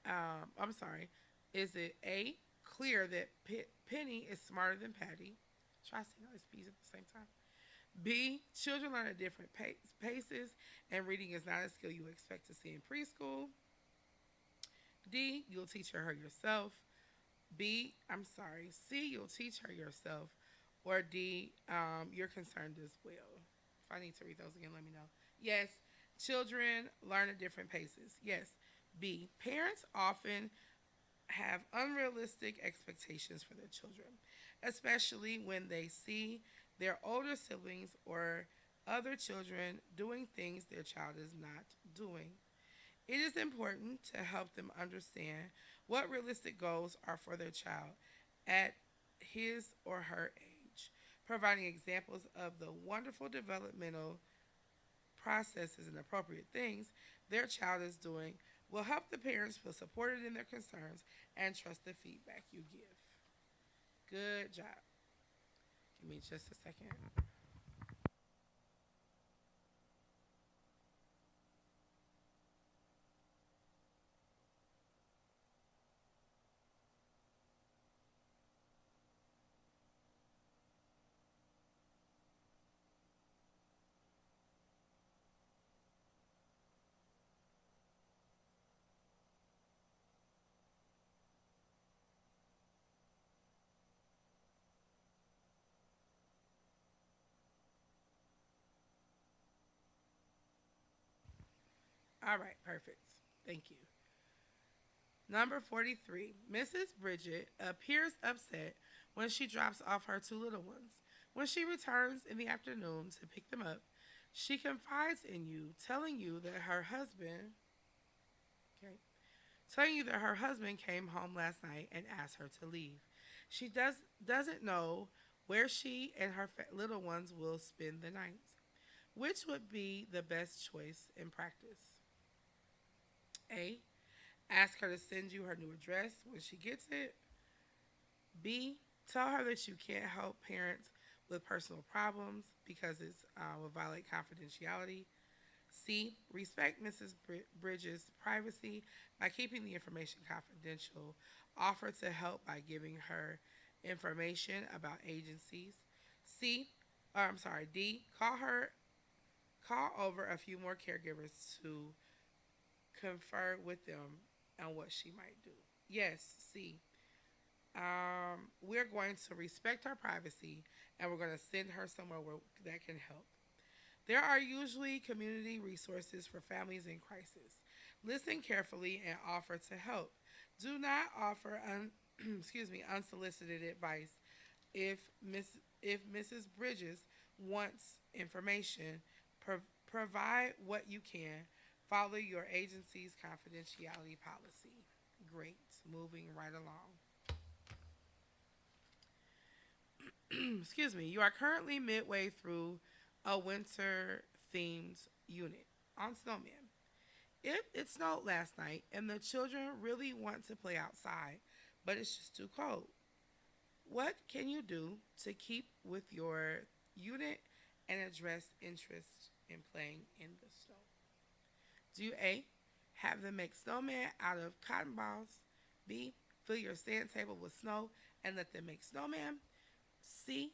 I'm sorry. Is it A, clear that Penny is smarter than Patty? Try saying all these P's at the same time. B, children learn at different paces, and reading is not a skill you expect to see in preschool. D, you'll teach her yourself. B, I'm sorry. C, you'll teach her yourself. Or D, you're concerned as well. If I need to read those again, let me know. Yes, children learn at different paces. Yes. B, parents often have unrealistic expectations for their children, especially when they see their older siblings or other children doing things their child is not doing. It is important to help them understand what realistic goals are for their child at his or her age. Providing examples of the wonderful developmental processes and appropriate things their child is doing will help the parents feel supported in their concerns and trust the feedback you give. Good job. Give me just a second. All right, perfect. Thank you. Number 43. Mrs. Bridget appears upset when she drops off her two little ones. When she returns in the afternoon to pick them up, she confides in you, okay, telling you that her husband came home last night and asked her to leave. She doesn't know where she and her little ones will spend the night. Which would be the best choice in practice? A. Ask her to send you her new address when she gets it. B. Tell her that you can't help parents with personal problems because it will violate confidentiality. C. Respect Mrs. Bridges' privacy by keeping the information confidential. Offer to help by giving her information about agencies. D. Call over a few more caregivers to confer with them on what she might do. Yes, C. We're going to respect her privacy and we're going to send her somewhere that can help. There are usually community resources for families in crisis. Listen carefully and offer to help. Do not offer unsolicited advice. If Mrs. Bridges wants information, provide what you can. Follow your agency's confidentiality policy. Great. Moving right along. You are currently midway through a winter themed unit on Snowman. If it snowed last night and the children really want to play outside, but it's just too cold, what can you do to keep with your unit and address interest in playing in the snow? Do A. Have them make snowmen out of cotton balls. B. Fill your sand table with snow and let them make snowmen. C.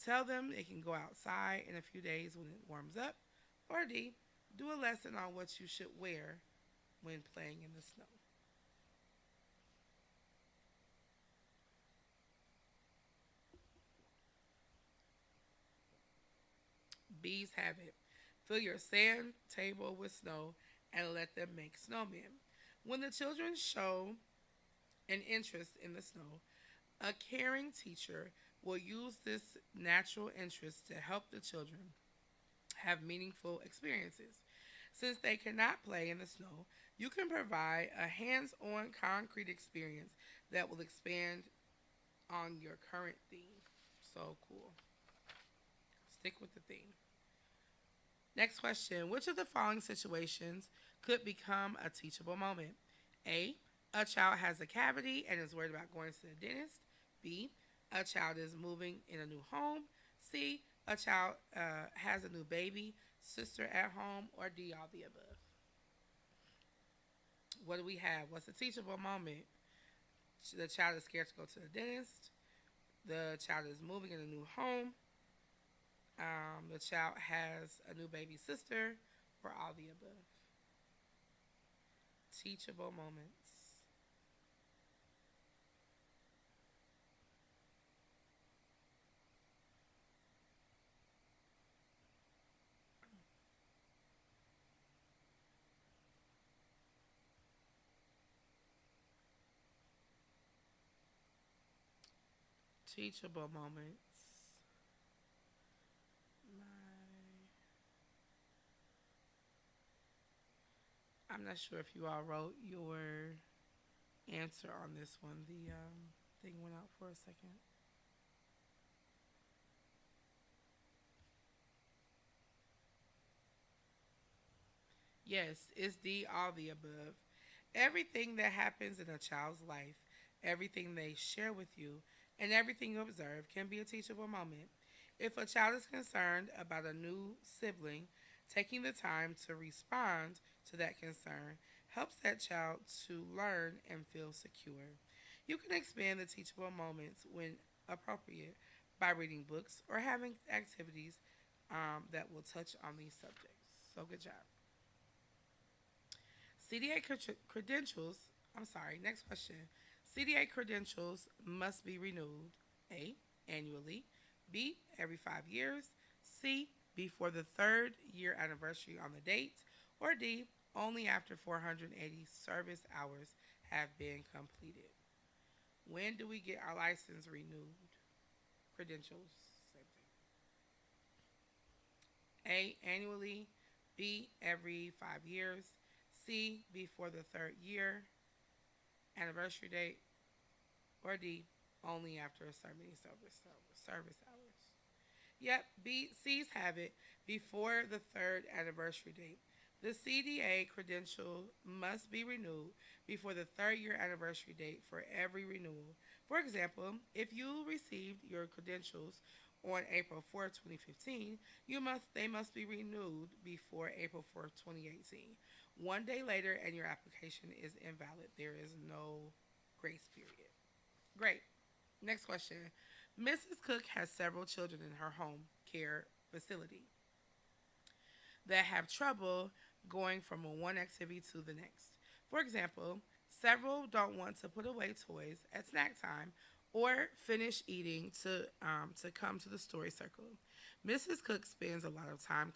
Tell them they can go outside in a few days when it warms up. Or D. Do a lesson on what you should wear when playing in the snow. Bees have it. Fill your sand table with snow and let them make snowmen. When the children show an interest in the snow, a caring teacher will use this natural interest to help the children have meaningful experiences. Since they cannot play in the snow, you can provide a hands on concrete experience that will expand on your current theme. So cool. Stick with the theme. Next question. Which of the following situations could become a teachable moment? A. A child has a cavity and is worried about going to the dentist. B. A child is moving in a new home. C. A child has a new baby sister at home. Or D. All the above. What do we have? What's a teachable moment? The child is scared to go to the dentist. The child is moving in a new home. The child has a new baby sister, or all the above. Teachable moments. Teachable moments. I'm not sure if you all wrote your answer on this one. The thing went out for a second. Yes, it's D, all the above. Everything that happens in a child's life, everything they share with you, and everything you observe can be a teachable moment. If a child is concerned about a new sibling, taking the time to respond to that concern helps that child to learn and feel secure. You can expand the teachable moments when appropriate by reading books or having activities that will touch on these subjects. So, good job. CDA credentials, I'm sorry, next question. CDA credentials must be renewed A, annually, B, every 5 years, C, before the third year anniversary on the date, or D, only after 480 service hours have been completed. When do we get our license renewed? Credentials, same thing. A, annually, B, every 5 years, C, before the third year anniversary date, or D, only after so many service hours. Yep, B, C's have it before the third anniversary date. The CDA credential must be renewed before the third year anniversary date for every renewal. For example, if you received your credentials on April 4th, 2015, they must be renewed before April 4th, 2018. One day later and your application is invalid. There is no grace period. Great. Next question. Mrs. Cook has several children in her home care facility that have trouble going from one activity to the next. For example, several don't want to put away toys at snack time or finish eating to come to the story circle. Mrs. Cook spends a lot of time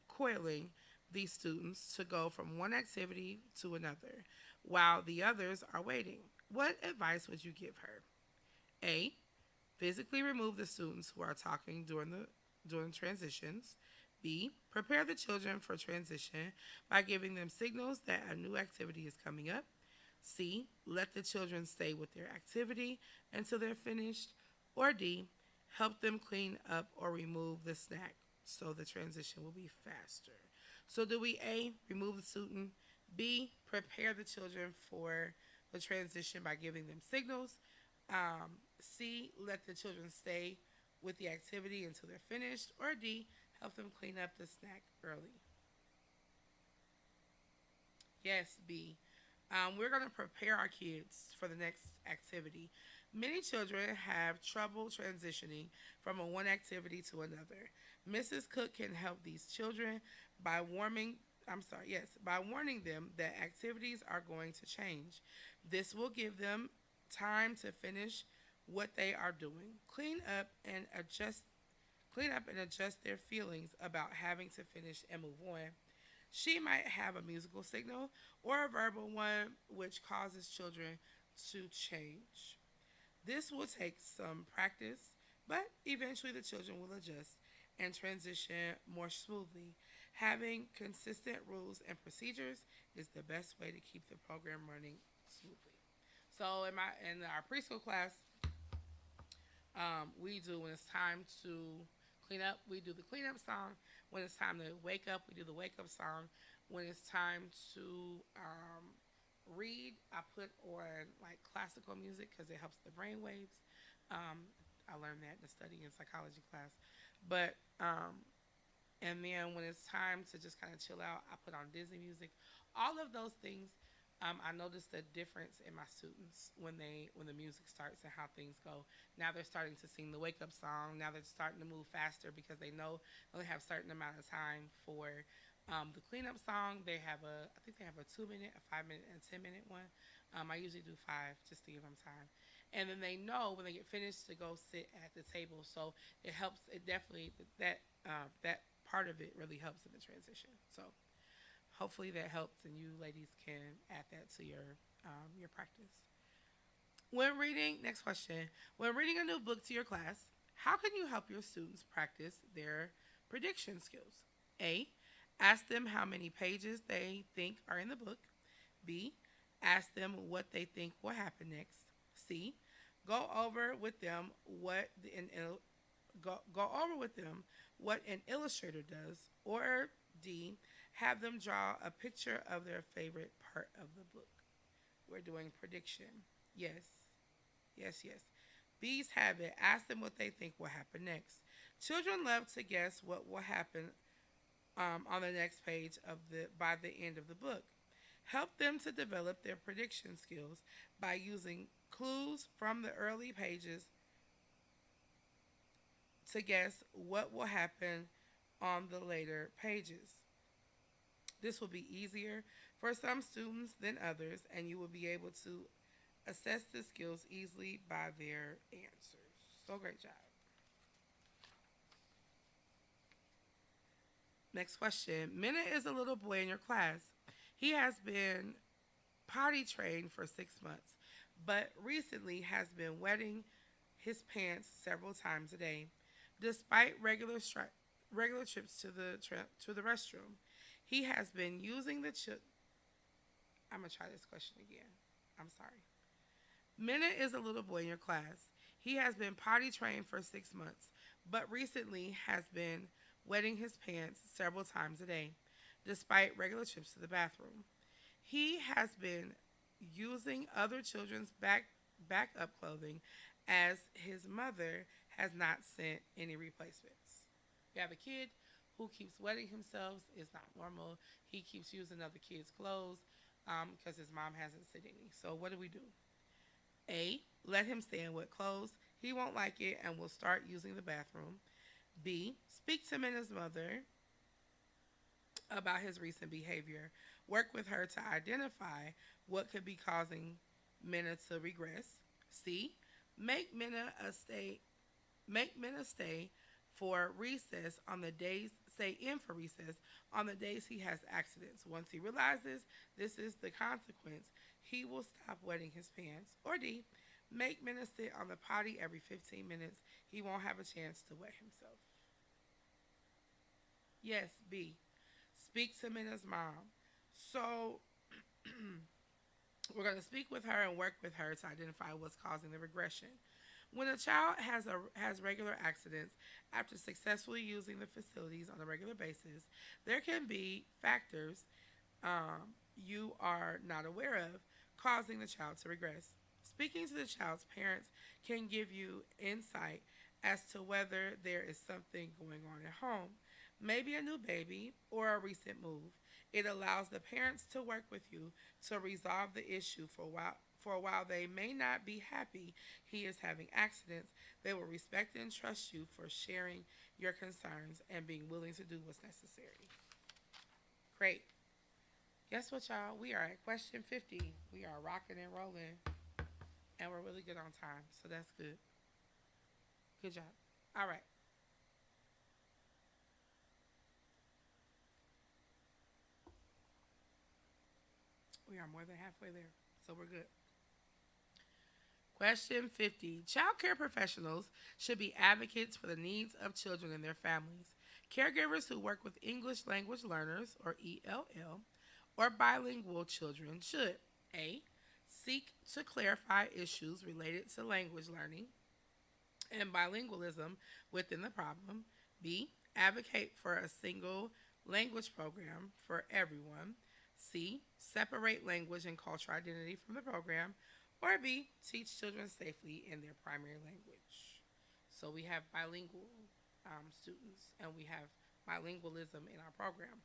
coiling these students to go from one activity to another while the others are waiting. What advice would you give her? A. Physically remove the students who are talking during transitions. B. Prepare the children for transition by giving them signals that a new activity is coming up. C. Let the children stay with their activity until they're finished. Or D. Help them clean up or remove the snack so the transition will be faster. So do we A. Remove the student, B. Prepare the children for the transition by giving them signals, C. Let the children stay with the activity until they're finished, or D. Help them clean up the snack early? Yes, B. We're going to prepare our kids for the next activity. Many children have trouble transitioning from one activity to another. Mrs. Cook can help these children by by warning them that activities are going to change. This will give them time to finish what they are doing. Clean up and adjust their feelings about having to finish and move on. She might have a musical signal or a verbal one which causes children to change. This will take some practice, but eventually the children will adjust and transition more smoothly. Having consistent rules and procedures is the best way to keep the program running smoothly. So in our preschool class, we do when it's time to clean up, we do the cleanup song. When it's time to wake up, we do the wake up song. When it's time to read, I put on like classical music because it helps the brain waves. I learned that in the study and psychology class. But And then when it's time to just kind of chill out, I put on Disney music. All of those things, I noticed a difference in my students when the music starts and how things go. Now they're starting to sing the wake up song. Now they're starting to move faster because they know they only have a certain amount of time for the cleanup song. I think they have a 2 minute, a 5 minute, and a 10 minute one. I usually do five just to give them time. And then they know when they get finished to go sit at the table. So it helps. It definitely that part of it really helps in the transition. So hopefully that helps, and you ladies can add that to your practice. When reading, next question. When reading a new book to your class, how can you help your students practice their prediction skills? A. Ask them how many pages they think are in the book. B. Ask them what they think will happen next. C. Go over with them what the, an, go over with them what an illustrator does. Or D. Have them draw a picture of their favorite part of the book. We're doing prediction. Yes, yes, yes. Bees have it. Ask them what they think will happen next. Children love to guess what will happen on the next page of the by the end of the book. Help them to develop their prediction skills by using clues from the early pages to guess what will happen on the later pages. This will be easier for some students than others, and you will be able to assess the skills easily by their answers. So great job. Next question. Minna is a little boy in your class. He has been potty trained for 6 months, but recently has been wetting his pants several times a day, despite regular trips to the restroom. He has been using the chip. I'm gonna try this question again. I'm sorry. Minna is a little boy in your class. He has been potty trained for 6 months, but recently has been wetting his pants several times a day, despite regular trips to the bathroom. He has been using other children's backup clothing as his mother has not sent any replacements. You have a kid who keeps wetting himself. It's not normal. He keeps using other kids' clothes because his mom hasn't sent any. So what do we do? A. Let him stay in wet clothes. He won't like it and will start using the bathroom. B. Speak to Minna's mother about his recent behavior. Work with her to identify what could be causing Minna to regress. C. Make Minna a stay. Make Minna stay for recess on the days. Stay in for recess on the days he has accidents. Once he realizes this is the consequence, he will stop wetting his pants. Or D. Make Minna sit on the potty every 15 minutes. He won't have a chance to wet himself. Yes, B. Speak to Minna's mom. So we're going to speak with her and work with her to identify what's causing the regression. When a child has regular accidents after successfully using the facilities on a regular basis, there can be factors you are not aware of causing the child to regress. Speaking to the child's parents can give you insight as to whether there is something going on at home, maybe a new baby or a recent move. It allows the parents to work with you to resolve the issue for a while. For while they may not be happy he is having accidents, they will respect and trust you for sharing your concerns and being willing to do what's necessary. Great. Guess what, y'all? We are at question 50. We are rocking and rolling, and we're really good on time, so that's good. Good job. All right. We are more than halfway there, so we're good. Question 50. Child care professionals should be advocates for the needs of children and their families. Caregivers who work with English language learners, or ELL, or bilingual children should A. Seek to clarify issues related to language learning and bilingualism within the problem. B. Advocate for a single language program for everyone. C. Separate language and cultural identity from the program. Or B. Teach children safely in their primary language. So we have bilingual students and we have bilingualism in our program?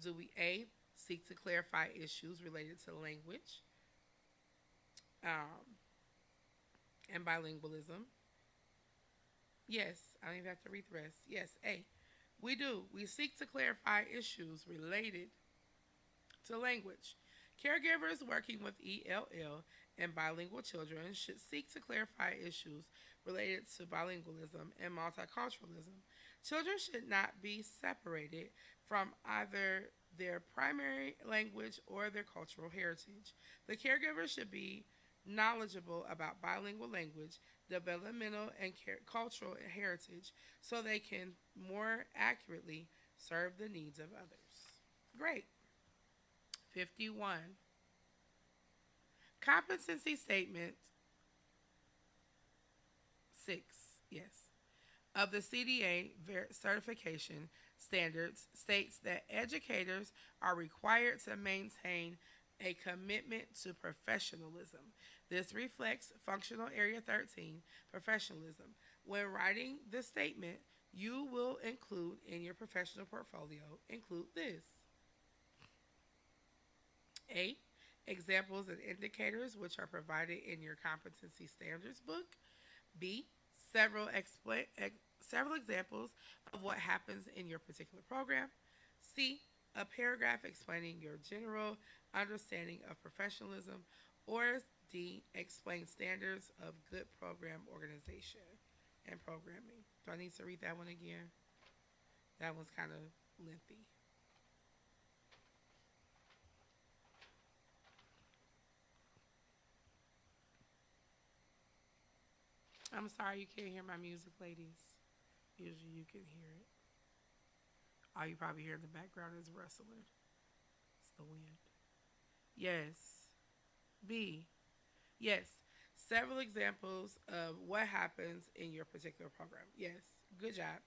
Do we A, seek to clarify issues related to language um, and bilingualism? Yes, I don't even have to read the rest. Yes, A. We do. We seek to clarify issues related to language. Caregivers working with ELL and bilingual children should seek to clarify issues related to bilingualism and multiculturalism. Children should not be separated from either their primary language or their cultural heritage. The caregiver should be knowledgeable about bilingual language, developmental, and cultural heritage so they can more accurately serve the needs of others. Great. 51. Competency statement 6, yes, of the CDA certification standards states that educators are required to maintain a commitment to professionalism. This reflects Functional Area 13 professionalism. When writing the statement, you will include in your professional portfolio include this: A. Examples and indicators which are provided in your competency standards book. B. Several examples of what happens in your particular program. C. A paragraph explaining your general understanding of professionalism. Or D. Explain standards of good program organization and programming. Do I need to read that one again? That one's kind of lengthy. I'm sorry you can't hear my music, ladies. Usually you can hear it. All you probably hear in the background is rustling. It's the wind. Yes. B. Yes. Several examples of what happens in your particular program. Yes. Good job.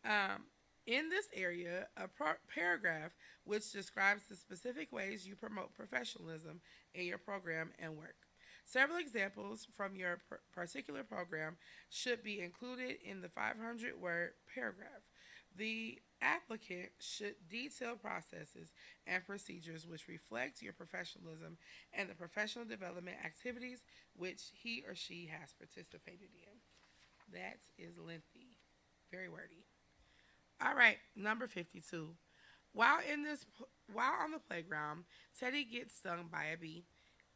Um, in this area, a paragraph which describes the specific ways you promote professionalism in your program and work. Several examples from your particular program should be included in the 500-word paragraph. The applicant should detail processes and procedures which reflect your professionalism and the professional development activities which he or she has participated in. That is lengthy, very wordy. All right, number 52. While in this while on the playground, Teddy gets stung by a bee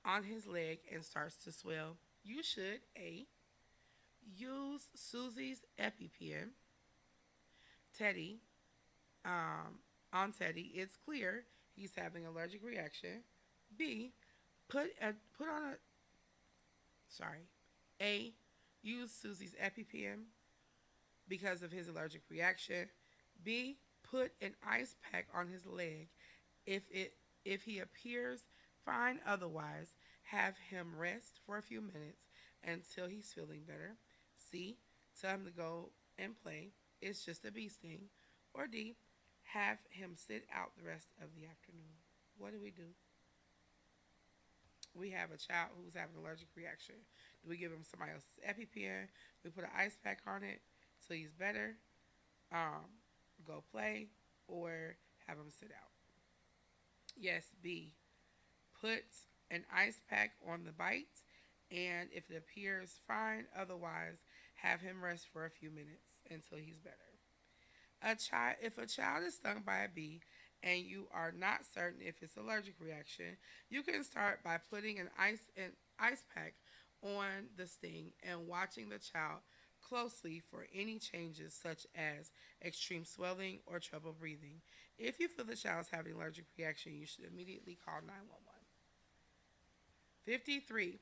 on his leg and starts to swell. You should A. Use Susie's EpiPen. Teddy, on Teddy, it's clear he's having an allergic reaction. B. Put on a sorry. A. Use Susie's EpiPen because of his allergic reaction. B. Put an ice pack on his leg. If he appears fine otherwise, have him rest for a few minutes until he's feeling better. C. Tell him to go and play. It's just a bee sting. Or D. Have him sit out the rest of the afternoon. What do? We have a child who's having an allergic reaction. Do we give him somebody else's EpiPen? We put an ice pack on it so he's better. Um, Go play or have him sit out. Yes, B. Put an ice pack on the bite, and if it appears fine otherwise, have him rest for a few minutes until he's better. If a child is stung by a bee and you are not certain if it's an allergic reaction, you can start by putting an ice pack on the sting and watching the child closely for any changes such as extreme swelling or trouble breathing. If you feel the child is having an allergic reaction, you should immediately call 911. 53.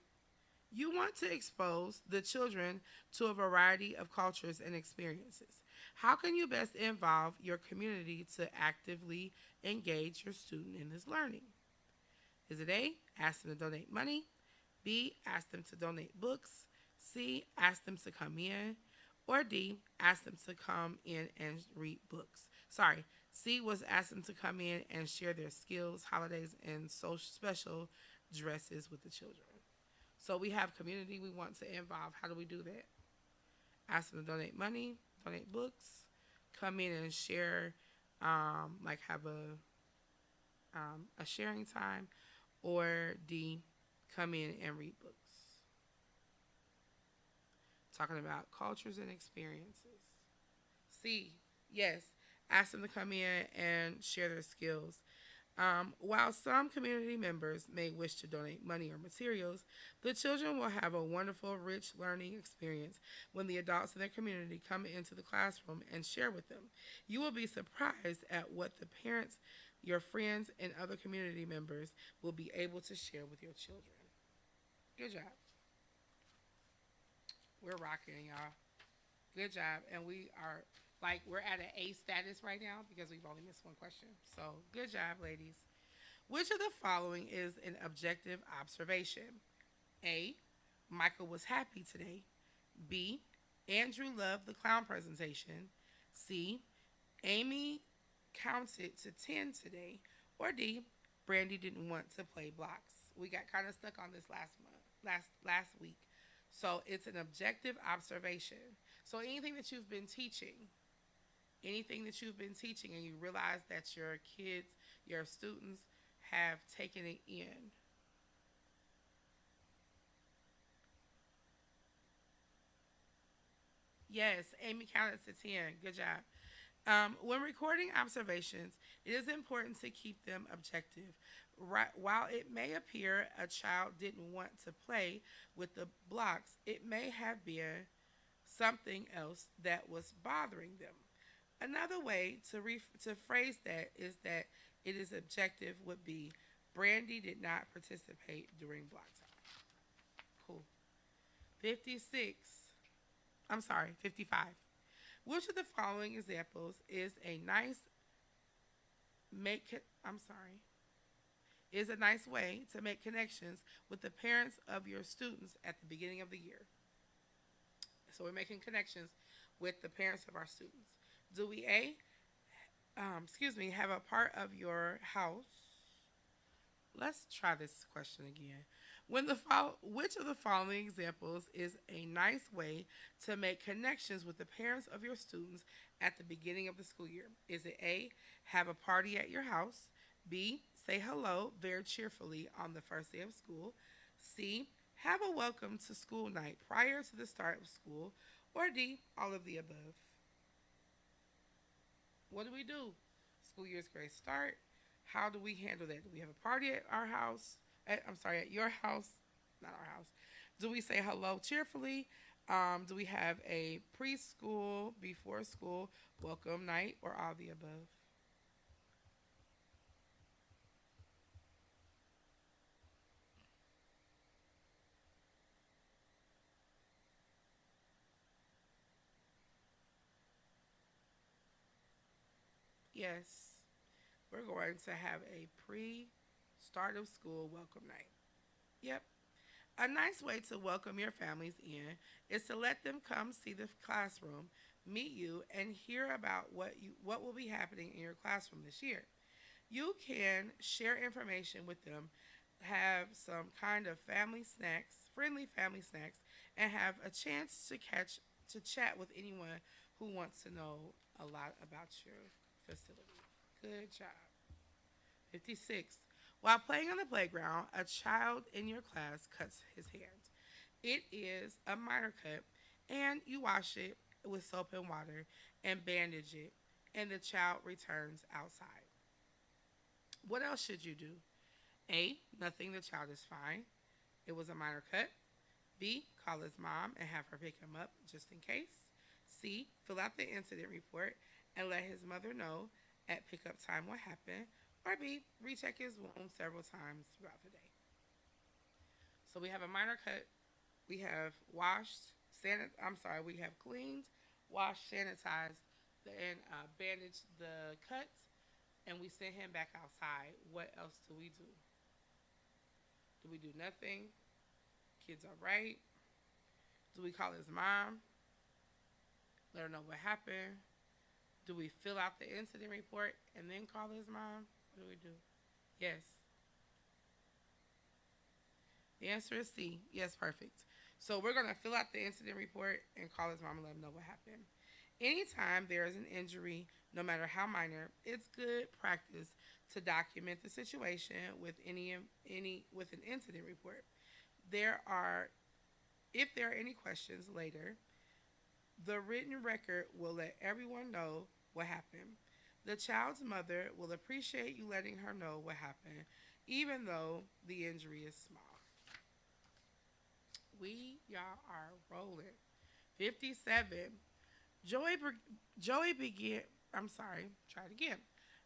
You want to expose the children to a variety of cultures and experiences. How can you best involve your community to actively engage your student in his learning? Is it A, ask them to donate money? B, ask them to donate books? C, ask them to come in? Or D, ask them to come in and read books? Sorry, C was ask them to come in and share their skills, holidays, and social special dresses with the children. So we have community we want to involve. How do we do that? Ask them to donate money, donate books, come in and share like have a sharing time, or D, come in and read books. Talking about cultures and experiences. C, yes, ask them to come in and share their skills. While some community members may wish to donate money or materials, the children will have a wonderful, rich learning experience when the adults in their community come into the classroom and share with them. You will be surprised at what the parents, your friends, and other community members will be able to share with your children. Good job. We're rocking, y'all. Good job. And we are we're at an A status right now because we've only missed one question. So good job, ladies. Which of the following is an objective observation? A. Michael was happy today. B. Andrew loved the clown presentation. C. Amy counted to 10 today. Or D. Brandy didn't want to play blocks. We got kind of stuck on this last week. So it's an objective observation. So anything that you've been teaching and you realize that your kids, your students have taken it in. Yes, Amy counted to 10. Good job. When recording observations, it is important to keep them objective. Right, while it may appear a child didn't want to play with the blocks, it may have been something else that was bothering them. Another way to phrase that is that it is objective would be Brandy did not participate during block time. Cool. 56. I'm sorry, 55. Which of the following examples is a nice make I'm sorry, is a nice way to make connections with the parents of your students at the beginning of the year? So we're making connections with the parents of our students. Do we have a part of your house? Let's try this question again. Which of the following examples is a nice way to make connections with the parents of your students at the beginning of the school year? Is it A, have a party at your house? B, say hello very cheerfully on the first day of school? C, have a welcome to school night prior to the start of school? Or D, all of the above? What do we do? School year's great start. How do we handle that? Do we have a party at our house? At your house, not our house. Do we say hello cheerfully? Do we have a preschool, before school, welcome night, or all the above? Yes, we're going to have a start of school welcome night. Yep. A nice way to welcome your families in is to let them come see the classroom, meet you, and hear about what will be happening in your classroom this year. You can share information with them, have some kind of family snacks, friendly family snacks, and have a chance to chat with anyone who wants to know a lot about your facility. Good job. 56. While playing on the playground, a child in your class cuts his hand. It is a minor cut, and you wash it with soap and water and bandage it, and the child returns outside. What else should you do? A. Nothing, the child is fine. It was a minor cut. B. Call his mom and have her pick him up just in case. C. Fill out the incident report and let his mother know at pickup time what happened. Or B. Recheck his wound several times throughout the day. So we have a minor cut. We have we have cleaned, washed, sanitized, and bandaged the cuts, and we sent him back outside. What else do we do? Do we do nothing? Kids are right. Do we call his mom? Let her know what happened. Do we fill out the incident report and then call his mom? What do we do? Yes. The answer is C. Yes, perfect. So we're going to fill out the incident report and call his mom and let him know what happened. Anytime there is an injury, no matter how minor, it's good practice to document the situation with any with an incident report. There are If there are any questions later, the written record will let everyone know what happened. The child's mother will appreciate you letting her know what happened, even though the injury is small. Y'all are rolling. 57. Joey, Joey begin. I'm sorry. Try it again.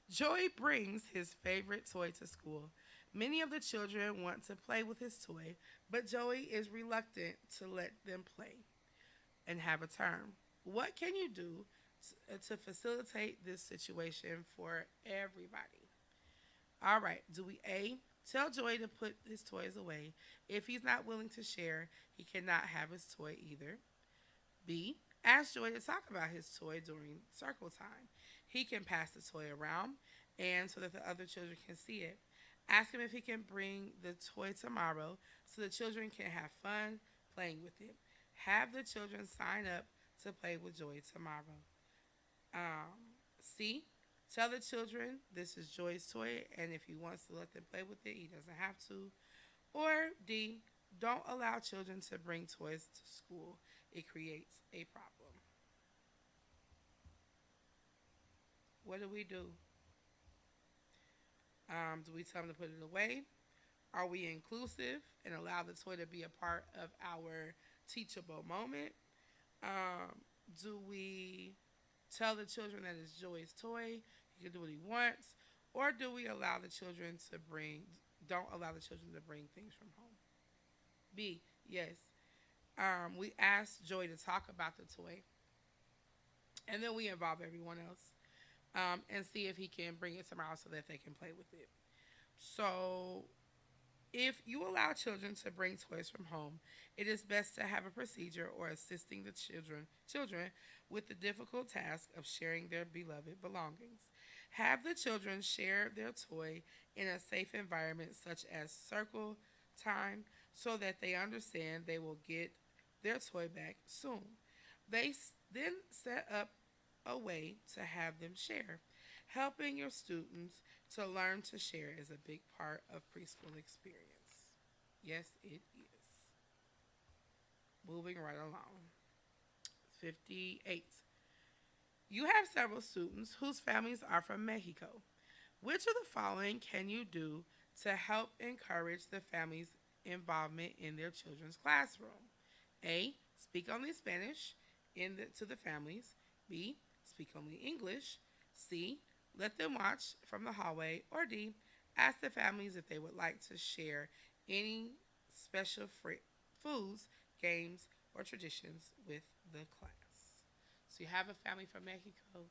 Joey brings his favorite toy to school. Many of the children want to play with his toy, but Joey is reluctant to let them play and have a turn. What can you do to facilitate this situation for everybody? All right. Do we A, tell Joey to put his toys away? If he's not willing to share, he cannot have his toy either. B, ask Joy to talk about his toy during circle time. He can pass the toy around and so that the other children can see it. Ask him if he can bring the toy tomorrow so the children can have fun playing with it. Have the children sign up to play with Joy tomorrow. C, tell the children this is Joy's toy and if he wants to let them play with it, he doesn't have to. Or D, don't allow children to bring toys to school. It creates a problem. What do we do? Do we tell them to put it away? Are we inclusive and allow the toy to be a part of our teachable moment? Do we tell the children that it's Joy's toy? He can do what he wants. Or do we allow the children to bring, don't allow the children to bring things from home? B, yes. We ask Joy to talk about the toy, and then we involve everyone else and see if he can bring it tomorrow so that they can play with it. So, if you allow children to bring toys from home, it is best to have a procedure or assisting the children with the difficult task of sharing their beloved belongings. Have the children share their toy in a safe environment such as circle time so that they understand they will get their toy back soon. They then set up a way to have them share. Helping your students to learn to share is a big part of preschool experience. Yes, it is. Moving right along. 58. You have several students whose families are from Mexico. Which of the following can you do to help encourage the family's involvement in their children's classroom? A. Speak only Spanish to the families. B. Speak only English. C. Let them watch from the hallway. Or D. Ask the families if they would like to share any special foods, games, or traditions with the class. So you have a family from Mexico.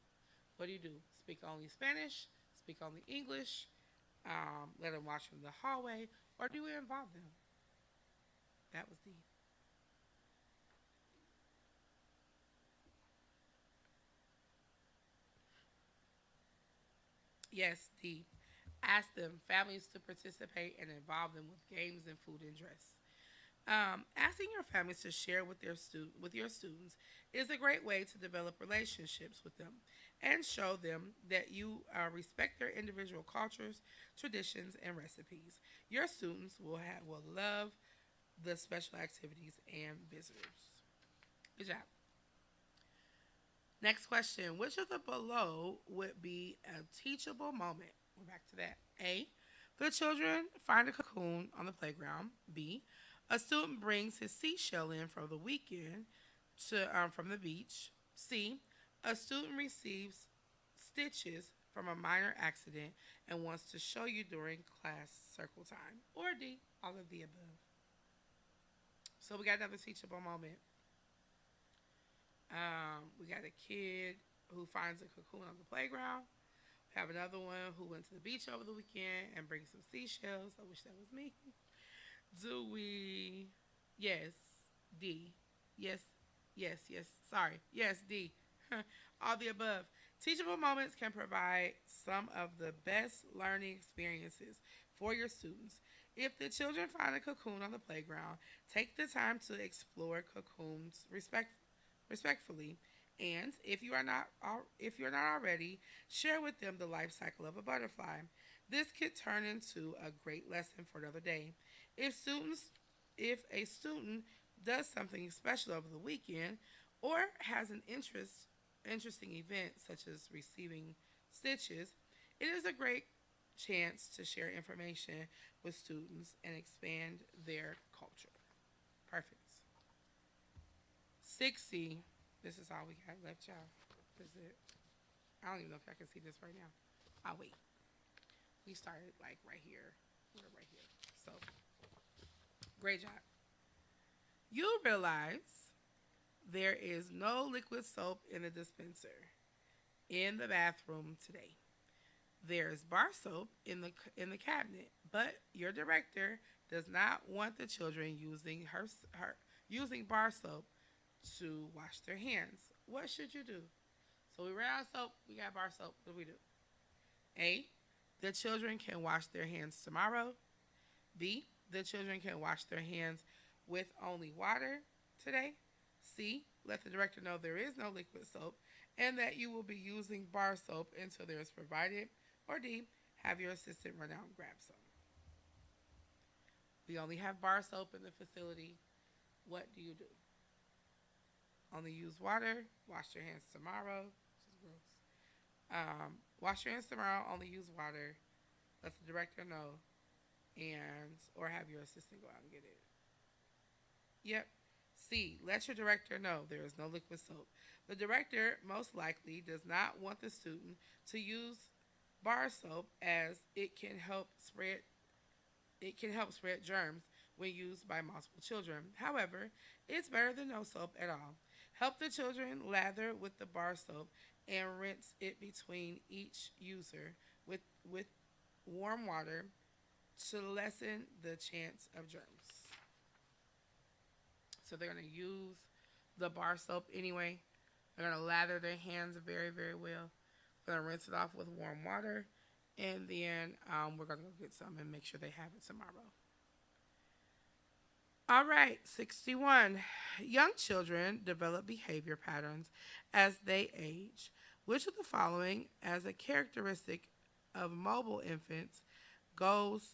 What do? Speak only Spanish, speak only English, let them watch from the hallway, or do we involve them? That was D. Yes, D. Ask them, families, to participate and involve them with games and food and dress. Asking your families to share with with your students is a great way to develop relationships with them and show them that you respect their individual cultures, traditions, and recipes. Your students will love the special activities and visitors. Good job. Next question. Which of the below would be a teachable moment? We're back to that. A. The children find a cocoon on the playground. B. A student brings his seashell in for the weekend from the beach. C. A student receives stitches from a minor accident and wants to show you during class circle time. Or D. All of the above. So we got another teachable moment. We got a kid who finds a cocoon on the playground. We have another one who went to the beach over the weekend and brings some seashells. I wish that was me. Do we? Yes, D. Yes, yes. Sorry. Yes, D. All the above. Teachable moments can provide some of the best learning experiences for your students. If the children find a cocoon on the playground, take the time to explore cocoons respectfully And if you're not already, share with them the life cycle of a butterfly. This could turn into a great lesson for another day. If students if a student does something special over the weekend or has an interesting event such as receiving stitches, it is a great chance to share information with students and expand their culture. Perfect. 60. This is all we got left, y'all. This is it. I don't even know if I can see this right now. I'll wait. We started like right here. We're right here. So, great job. You realize there is no liquid soap in the dispenser in the bathroom today. There is bar soap in the cabinet, but your director does not want the children her using bar soap to wash their hands. What should you do? So we ran out of soap. We got bar soap. What do we do? A. The children can wash their hands tomorrow. B. The children can wash their hands with only water today. C. Let the director know there is no liquid soap and that you will be using bar soap until there is provided. Or D. Have your assistant run out and grab some. We only have bar soap in the facility. What do you do? Only use water. Wash your hands tomorrow. Which is gross. Wash your hands tomorrow. Only use water. Let the director know, and or have your assistant go out and get it. Yep. C. Let your director know there is no liquid soap. The director most likely does not want the student to use bar soap as it can help spread germs when used by multiple children. However, it's better than no soap at all. Help the children lather with the bar soap and rinse it between each user with warm water to lessen the chance of germs. So they're going to use the bar soap anyway. They're going to lather their hands very, very well. We're going to rinse it off with warm water. And then we're going to go get some and make sure they have it tomorrow. All right, 61. Young children develop behavior patterns as they age. Which of the following, as a characteristic of mobile infants, goes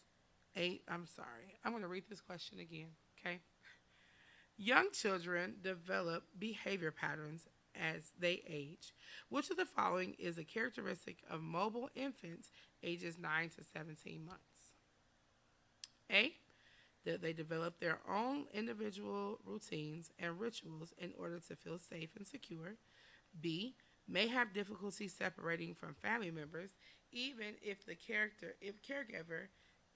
eight? I'm sorry. I'm going to read this question again, okay? Young children develop behavior patterns as they age. Which of the following is a characteristic of mobile infants ages 9 to 17 months? A. That they develop their own individual routines and rituals in order to feel safe and secure. B. May have difficulty separating from family members, even if caregiver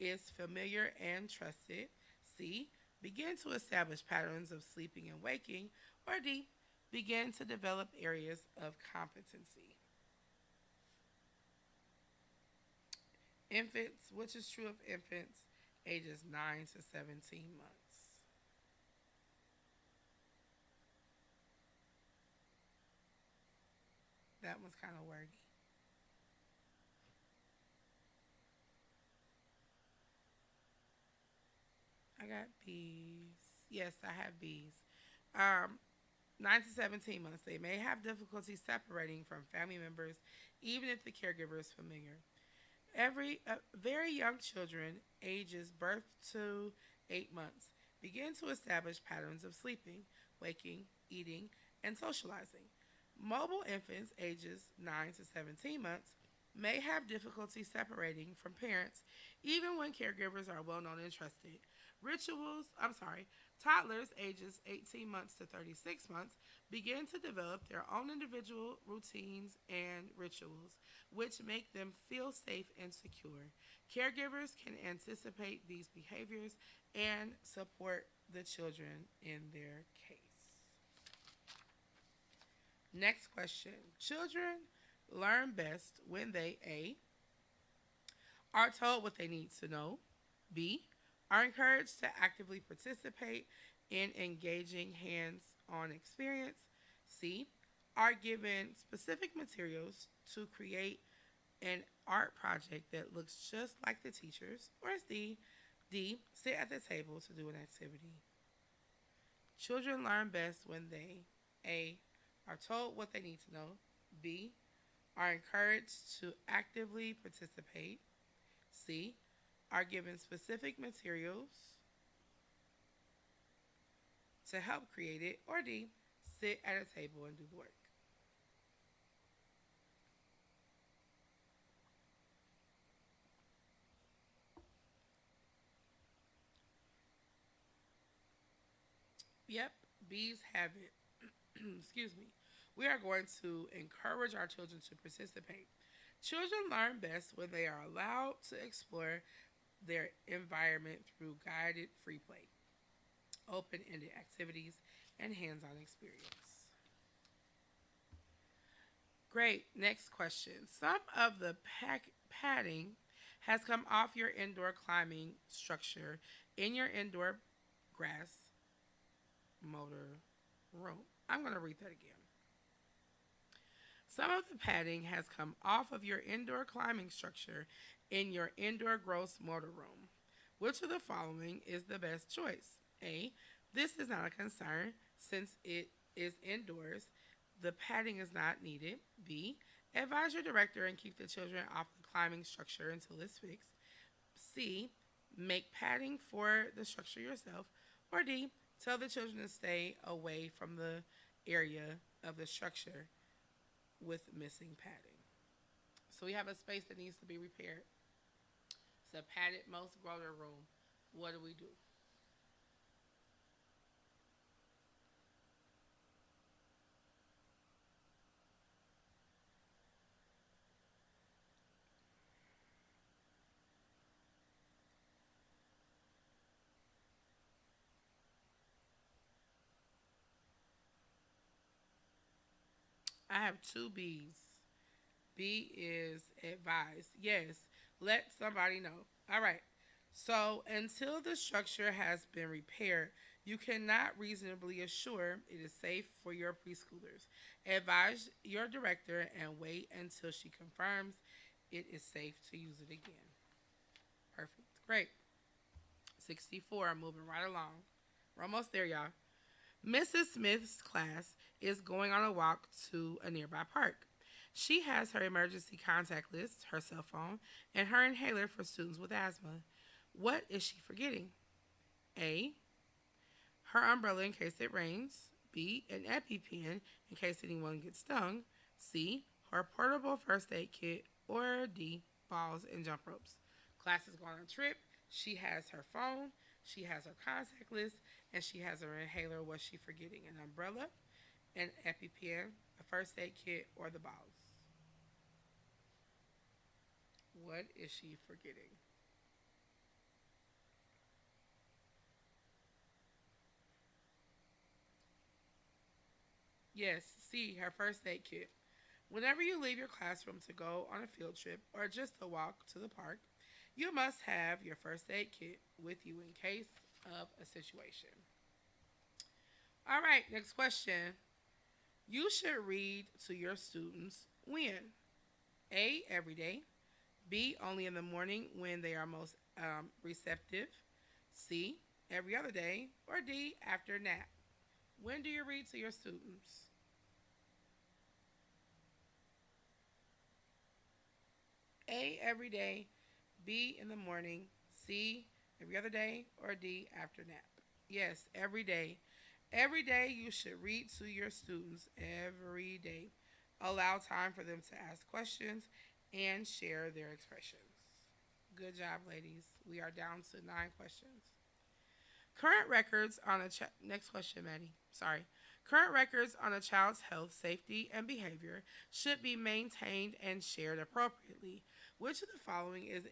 is familiar and trusted. C. Begin to establish patterns of sleeping and waking. Or D. Begin to develop areas of competency. Infants, which is true of infants ages 9 to 17 months. That one's kind of wordy. I got B's. Yes, I have B's. Um, 9 to 17 months. They may have difficulty separating from family members, even if the caregiver is familiar. Very young children, ages birth to 8 months, begin to establish patterns of sleeping, waking, eating, and socializing. Mobile infants, ages 9 to 17 months, may have difficulty separating from parents, even when caregivers are well known and trusted. Toddlers ages 18 months to 36 months begin to develop their own individual routines and rituals, which make them feel safe and secure. Caregivers can anticipate these behaviors and support the children in their case. Next question. Children learn best when they A. are told what they need to know, B. are encouraged to actively participate in engaging hands on experience, C. are given specific materials to create an art project that looks just like the teacher's, or D. sit at the table to do an activity. Children learn best when they A. are told what they need to know. B, are encouraged to actively participate. C, are given specific materials to help create it. Or D, sit at a table and do the work. Yep, B's have it. Excuse me. We are going to encourage our children to participate. Children learn best when they are allowed to explore their environment through guided free play, open ended activities, and hands on experience. Great. Next question. Some of the padding has come off your indoor climbing structure in your indoor grass motor room. I'm going to read that again. Some of the padding has come off of your indoor climbing structure in your indoor gross motor room. Which of the following is the best choice? A. This is not a concern since it is indoors. The padding is not needed. B. Advise your director and keep the children off the climbing structure until it's fixed. C. Make padding for the structure yourself. Or D. Tell the children to stay away from the area of the structure with missing padding. So we have a space that needs to be repaired. It's a padded most grown room. What do we do? I have two B's. B is advise. Yes, let somebody know. All right. So until the structure has been repaired, you cannot reasonably assure it is safe for your preschoolers. Advise your director and wait until she confirms it is safe to use it again. Perfect. Great. 64. Moving right along. We're almost there, y'all. Mrs. Smith's class is going on a walk to a nearby park. She has her emergency contact list, her cell phone, and her inhaler for students with asthma. What is she forgetting? A. Her umbrella in case it rains. B. An EpiPen in case anyone gets stung. C. Her portable first aid kit. Or D. Balls and jump ropes. Class is going on a trip. She has her phone. She has her contact list. And she has her inhaler. What's she forgetting? An umbrella, an EpiPen, a first aid kit, or the balls? What is she forgetting? Yes, C, her first aid kit. Whenever you leave your classroom to go on a field trip or just a walk to the park, you must have your first aid kit with you in case of a situation. All right, next question. You should read to your students when? A, every day. B, only in the morning when they are most receptive. C, every other day. Or D, after nap. When do you read to your students? A, every day. B, in the morning. C, every other day. Or D, after nap. Yes, every day. Every day you should read to your students every day. Allow time for them to ask questions and share their expressions. Good job, ladies. We are down to 9 questions. Current records on a next question, Maddie. Sorry. Current records on a child's health, safety, and behavior should be maintained and shared appropriately. Which of the following is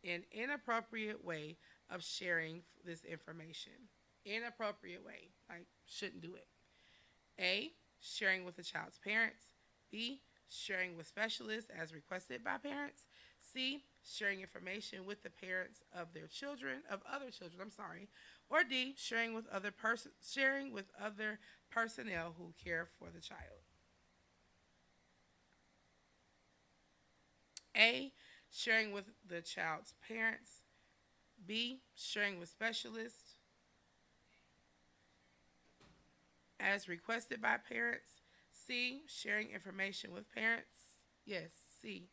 an inappropriate way of sharing this information? Inappropriate way, like shouldn't do it. A. Sharing with the child's parents. B. Sharing with specialists as requested by parents. C. Sharing information with the parents of their children, of other children. I'm sorry. Or D. Sharing with other personnel who care for the child. A. Sharing with the child's parents. B. Sharing with specialists as requested by parents. C. Sharing information with parents. Yes, C.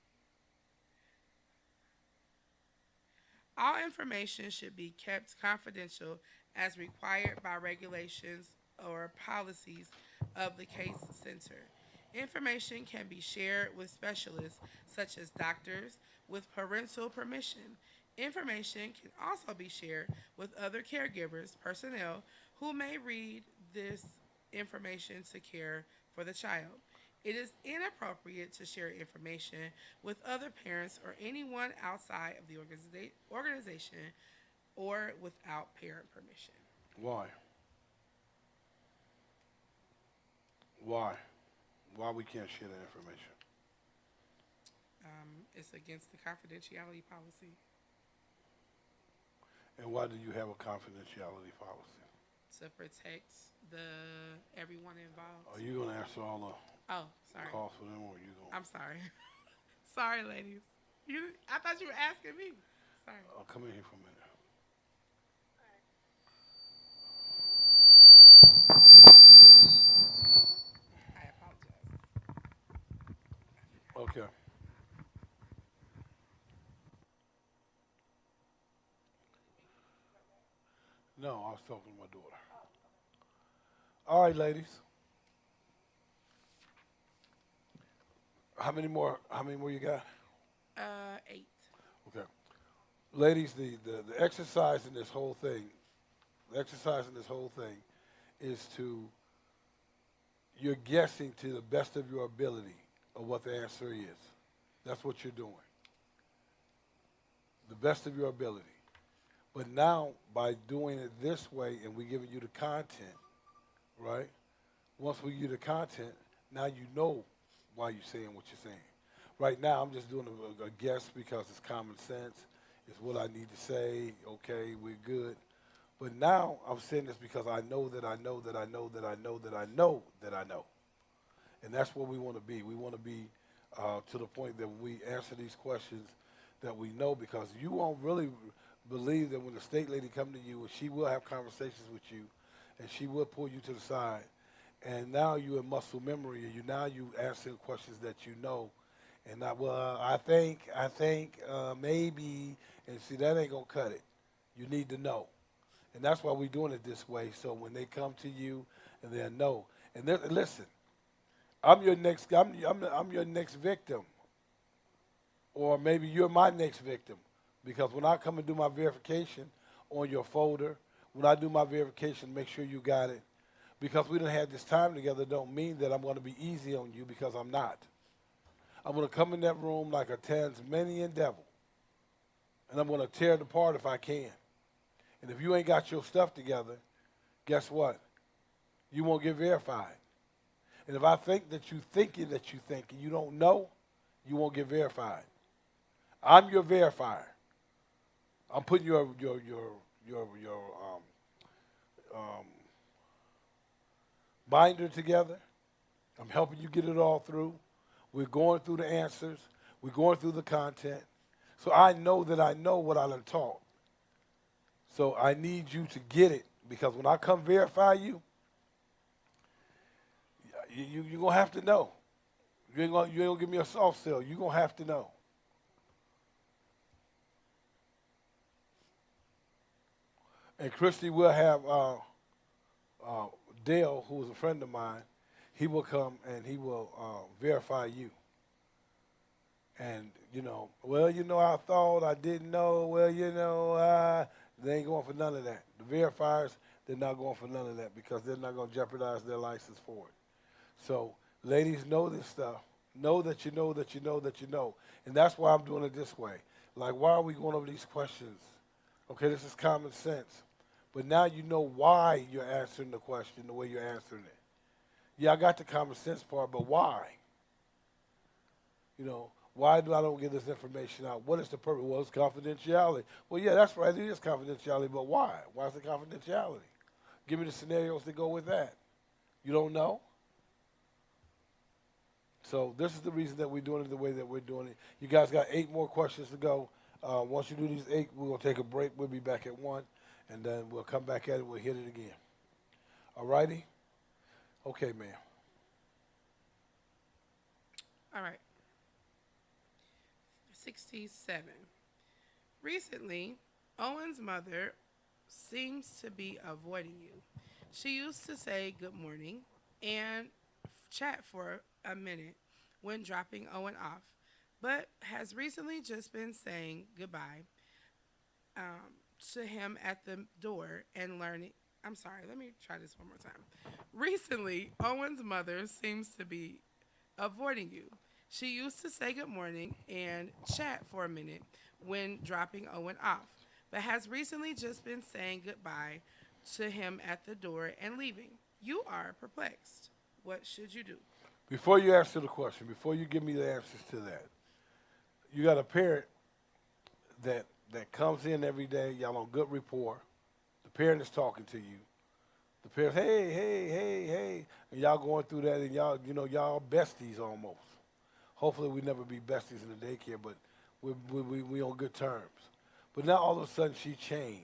All information should be kept confidential as required by regulations or policies of the case center. Information can be shared with specialists such as doctors with parental permission. Information can also be shared with other caregivers, personnel who may read this information to care for the child. It is inappropriate to share information with other parents or anyone outside of the organization or without parent permission. Why? Why? Why we can't share that information? It's against the confidentiality policy And why do you have a confidentiality policy? to protect the everyone involved. Are you gonna answer all Oh, the sorry. calls for them, or are you gonna? I'm sorry. Sorry, ladies. I thought you were asking me. Sorry. Come in here for a minute. I apologize. Okay. No, I was talking to my daughter. All right, ladies. How many more? How many more you got? 8. Okay. Ladies, the exercise in this whole thing, the exercise in this whole thing is to, you're guessing to the best of your ability of what the answer is. That's what you're doing. The best of your ability. But now, by doing it this way and we giving you the content, right? Once we give you the content, now you know why you're saying what you're saying. Right now, I'm just doing a guess because it's common sense. It's what I need to say. Okay, we're good. But now I'm saying this because I know that I know that I know that I know that I know that I know. And that's where we want to be. We want to be to the point that when we answer these questions that we know, because you won't really believe that when the state lady come to you, and she will have conversations with you, and she will pull you to the side, and now you in muscle memory, and you answering questions that you know, and not, well, I think, maybe, and see, that ain't gonna cut it. You need to know, and that's why we're doing it this way. So when they come to you, and they'll know, and listen, I'm your next victim, or maybe you're my next victim, because when I come and do my verification on your folder, when I do my verification, make sure you got it. Because we didn't have this time together, don't mean that I'm going to be easy on you, because I'm not. I'm going to come in that room like a Tasmanian devil, and I'm going to tear it apart if I can. And if you ain't got your stuff together, guess what? You won't get verified. And if I think that you thinking that you think and you don't know, you won't get verified. I'm your verifier. I'm putting your um, binder together. I'm helping you get it all through. We're going through the answers. We're going through the content. So I know that I know what I done taught. So I need you to get it, because when I come verify you, you're going to have to know. You ain't gonna give me a soft sell. You're going to have to know. And Christy will have Dale, who is a friend of mine, he will come and he will verify you. And, well, I thought, I didn't know, well, they ain't going for none of that. The verifiers, they're not going for none of that, because they're not going to jeopardize their license for it. So, ladies, know this stuff. Know that you know that you know that you know. And that's why I'm doing it this way. Like, why are we going over these questions? Okay, this is common sense. But now you know why you're answering the question the way you're answering it. Yeah, I got the common sense part, but why? Why do I don't get this information out? What is the purpose? Well, it's confidentiality. Well, yeah, that's right. It is confidentiality, but why? Why is it confidentiality? Give me the scenarios that go with that. You don't know? So this is the reason that we're doing it the way that we're doing it. You guys got 8 more questions to go. Once you do these 8, we're going to take a break. We'll be back at 1, and then we'll come back at it. We'll hit it again. All righty? Okay, ma'am. All right. 67. Recently, Owen's mother seems to be avoiding you. She used to say good morning and chat for a minute when dropping Owen off, but has recently just been saying goodbye to him at the door and learning. I'm sorry, let me try this one more time. Recently, Owen's mother seems to be avoiding you. She used to say good morning and chat for a minute when dropping Owen off, but has recently just been saying goodbye to him at the door and leaving. You are perplexed. What should you do? Before you answer the question, before you give me the answers to that, you got a parent that comes in every day. Y'all on good rapport. The parent is talking to you. The parent, hey, hey, hey, hey, and y'all going through that, and y'all, y'all besties almost. Hopefully, we never be besties in the daycare, but we on good terms. But now all of a sudden she changed.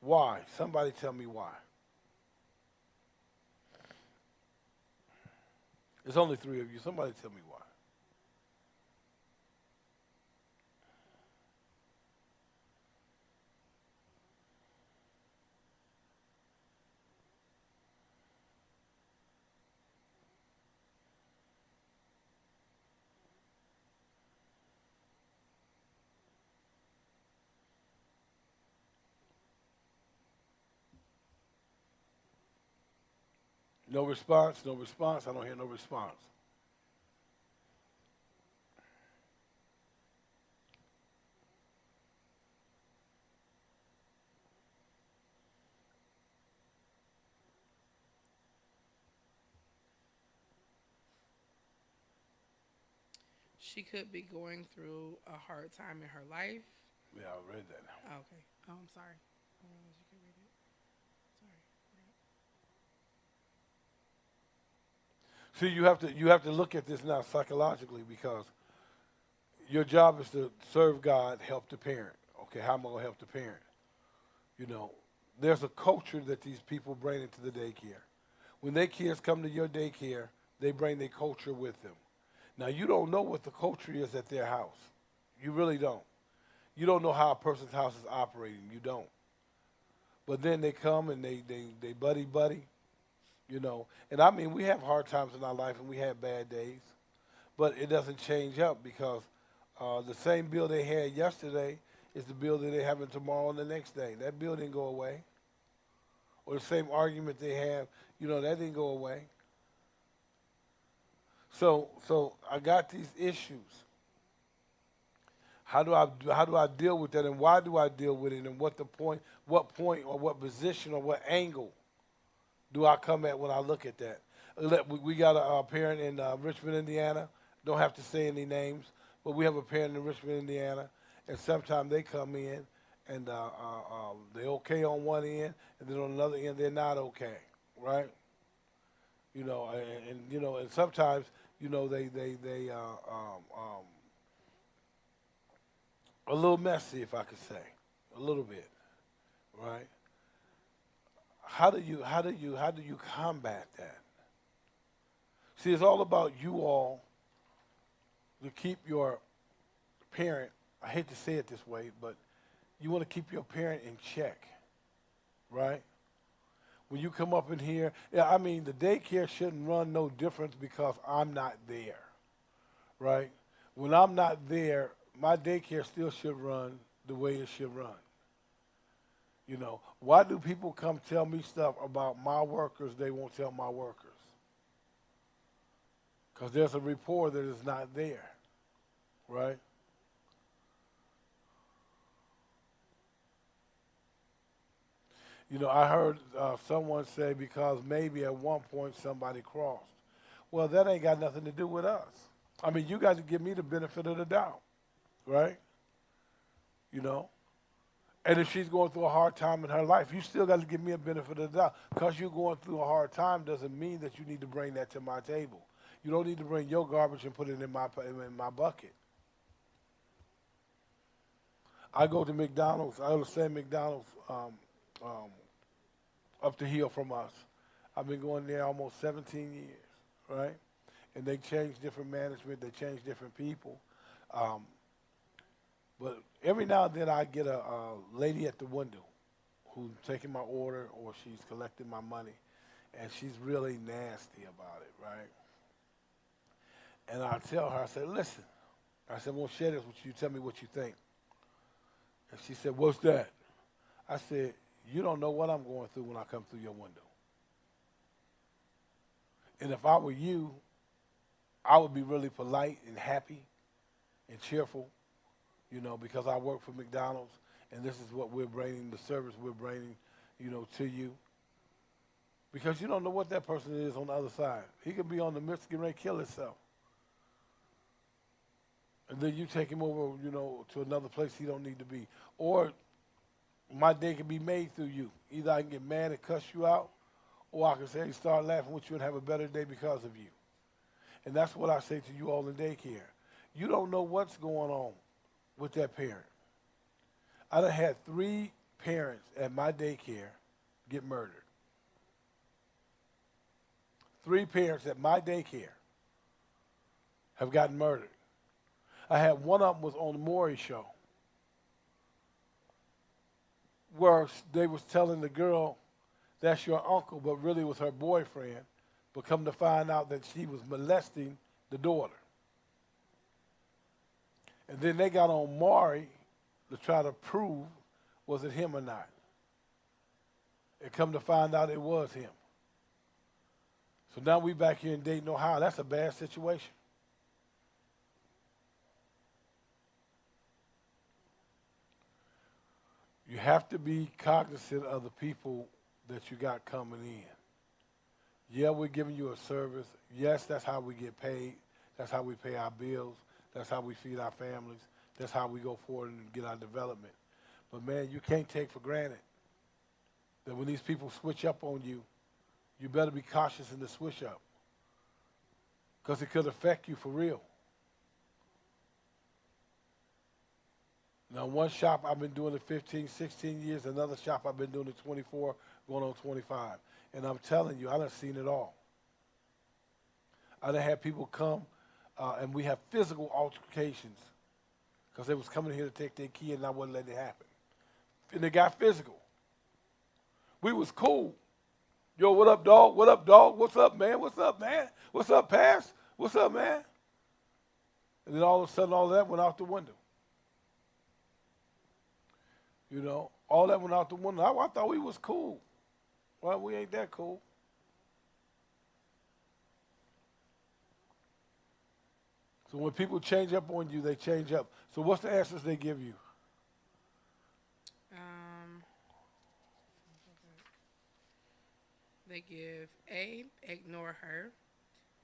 Why? Somebody tell me why. There's only three of you. Somebody tell me why. No response, no response. I don't hear no response. She could be going through a hard time in her life. Yeah, I read that now. Oh, okay. Oh, I'm sorry. I didn't realize you could read it. Sorry. See, you have to look at this now psychologically because your job is to serve God, help the parent. Okay, how am I gonna help the parent? You know, there's a culture that these people bring into the daycare. When their kids come to your daycare, they bring their culture with them. Now you don't know what the culture is at their house. You really don't. You don't know how a person's house is operating. You don't. But then they come and they buddy buddy, And I mean, we have hard times in our life and we have bad days, but it doesn't change up because the same bill they had yesterday is the bill that they're having tomorrow and the next day. That bill didn't go away. Or the same argument they have, that didn't go away. So I got these issues. How do I deal with that, and why do I deal with it, and what point, or what position, or what angle do I come at when I look at that? We got a parent in Richmond, Indiana. Don't have to say any names, but we have a parent in Richmond, Indiana, and sometimes they come in and they're okay on one end, and then on another end they're not okay, right? And sometimes they a little messy, if I could say, a little bit, right? How do you combat that? See, it's all about you all to keep your parent. I hate to say it this way, but you want to keep your parent in check, right? When you come up in here, yeah, I mean, the daycare shouldn't run no difference because I'm not there, right? When I'm not there, my daycare still should run the way it should run. Why do people come tell me stuff about my workers they won't tell my workers? Because there's a rapport that is not there, right? I heard someone say because maybe at one point somebody crossed. Well, that ain't got nothing to do with us. I mean, you got to give me the benefit of the doubt, right? You know? And if she's going through a hard time in her life, you still got to give me a benefit of the doubt. Because you're going through a hard time doesn't mean that you need to bring that to my table. You don't need to bring your garbage and put it in my bucket. I go to McDonald's. I understand McDonald's um, up the hill from us. I've been going there almost 17 years, right? and they change different management, they change different people. Um, but every now and then I get a lady at the window who's taking my order or she's collecting my money, and she's really nasty about it, right? And I tell her, I said, listen, I said, I'm going to share this with you. Tell me what you think. And she said, what's that? I said, you don't know what I'm going through when I come through your window. And if I were you, I would be really polite and happy and cheerful, because I work for McDonald's and this is what we're bringing, the service we're bringing, to you. Because you don't know what that person is on the other side. He could be on the Michigan Ray kill himself. And then you take him over, to another place he don't need to be. Or my day can be made through you. Either I can get mad and cuss you out, or I can say, hey, start laughing with you and have a better day because of you. And that's what I say to you all in daycare. You don't know what's going on with that parent. I done had 3 parents at my daycare get murdered. 3 parents at my daycare have gotten murdered. I had one of them was on the Maury show where they was telling the girl, that's your uncle, but really was her boyfriend, but come to find out that she was molesting the daughter. And then they got on Maury to try to prove was it him or not. And come to find out it was him. So now we back here in Dayton, Ohio. That's a bad situation. You have to be cognizant of the people that you got coming in. Yeah, we're giving you a service. Yes, that's how we get paid. That's how we pay our bills. That's how we feed our families. That's how we go forward and get our development. But man, you can't take for granted that when these people switch up on you, you better be cautious in the switch up because it could affect you for real. Now, one shop I've been doing it 15, 16 years. Another shop I've been doing it 24, going on 25. And I'm telling you, I done seen it all. I done had people come, and we have physical altercations because they was coming here to take their key and I wouldn't let it happen. And they got physical. We was cool. Yo, what up, dog? What up, dog? What's up, man? What's up, man? What's up, Pass? What's up, man? And then all of a sudden, all of that went out the window. All that went out the window. I thought we was cool. Well, we ain't that cool. So when people change up on you, they change up. So what's the answers they give you? Um, they give A, ignore her.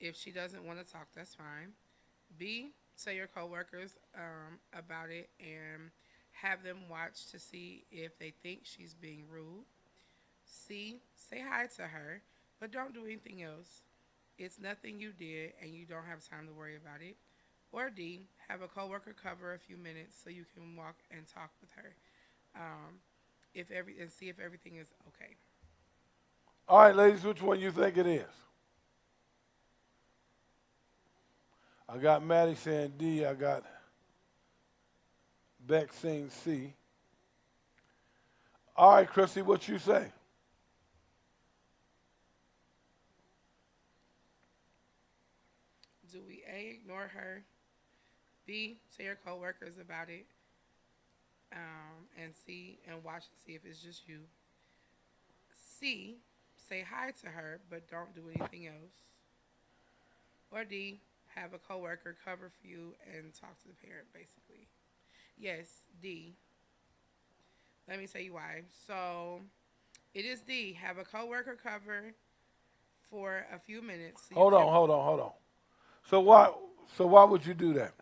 If she doesn't want to talk, that's fine. B, tell your coworkers about it and have them watch to see if they think she's being rude. C, say hi to her, but don't do anything else. It's nothing you did and you don't have time to worry about it. Or D, have a coworker cover a few minutes so you can walk and talk with her, um, and see if everything is okay. All right, ladies, which one you think it is? I got Maddie saying D. I got Beck saying C. All right, Chrissy, what you say? Do we A, ignore her? B, tell your coworkers about it, and watch and see if it's just you. C, say hi to her, but don't do anything else. Or D, have a coworker cover for you and talk to the parent, basically. Yes, D. Let me tell you why. So it is D. Have a coworker cover for a few minutes so you Hold on, can. hold on, hold on. So why would you do that?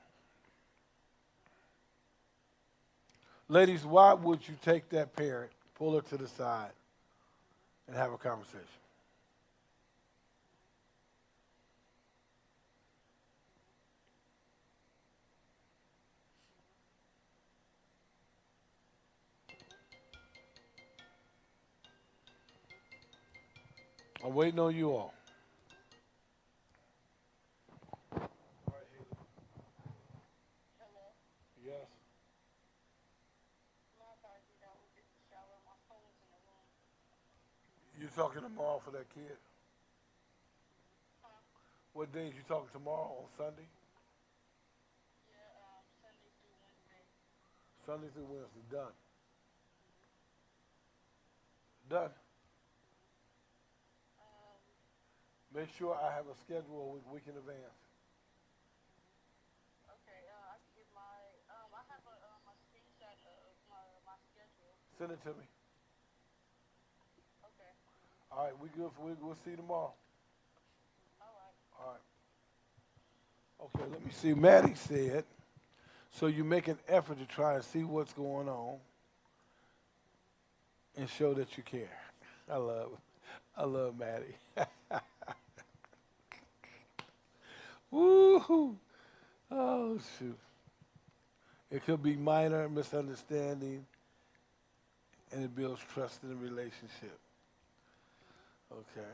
Ladies, why would you take that parent, pull her to the side, and have a conversation? I'm waiting on you all. you talking tomorrow for that kid? What days you talking tomorrow on Sunday? Sunday through Wednesday. Done. Done. Make sure I have a schedule a week in advance. Send it to me. All right, we good. We'll see you tomorrow. All right. Okay, let me see. Maddie said, so you make an effort to try and see what's going on and show that you care. I love, I love Maddie. Woo-hoo. Oh shoot. It could be minor misunderstanding, and it builds trust in the relationship. Okay.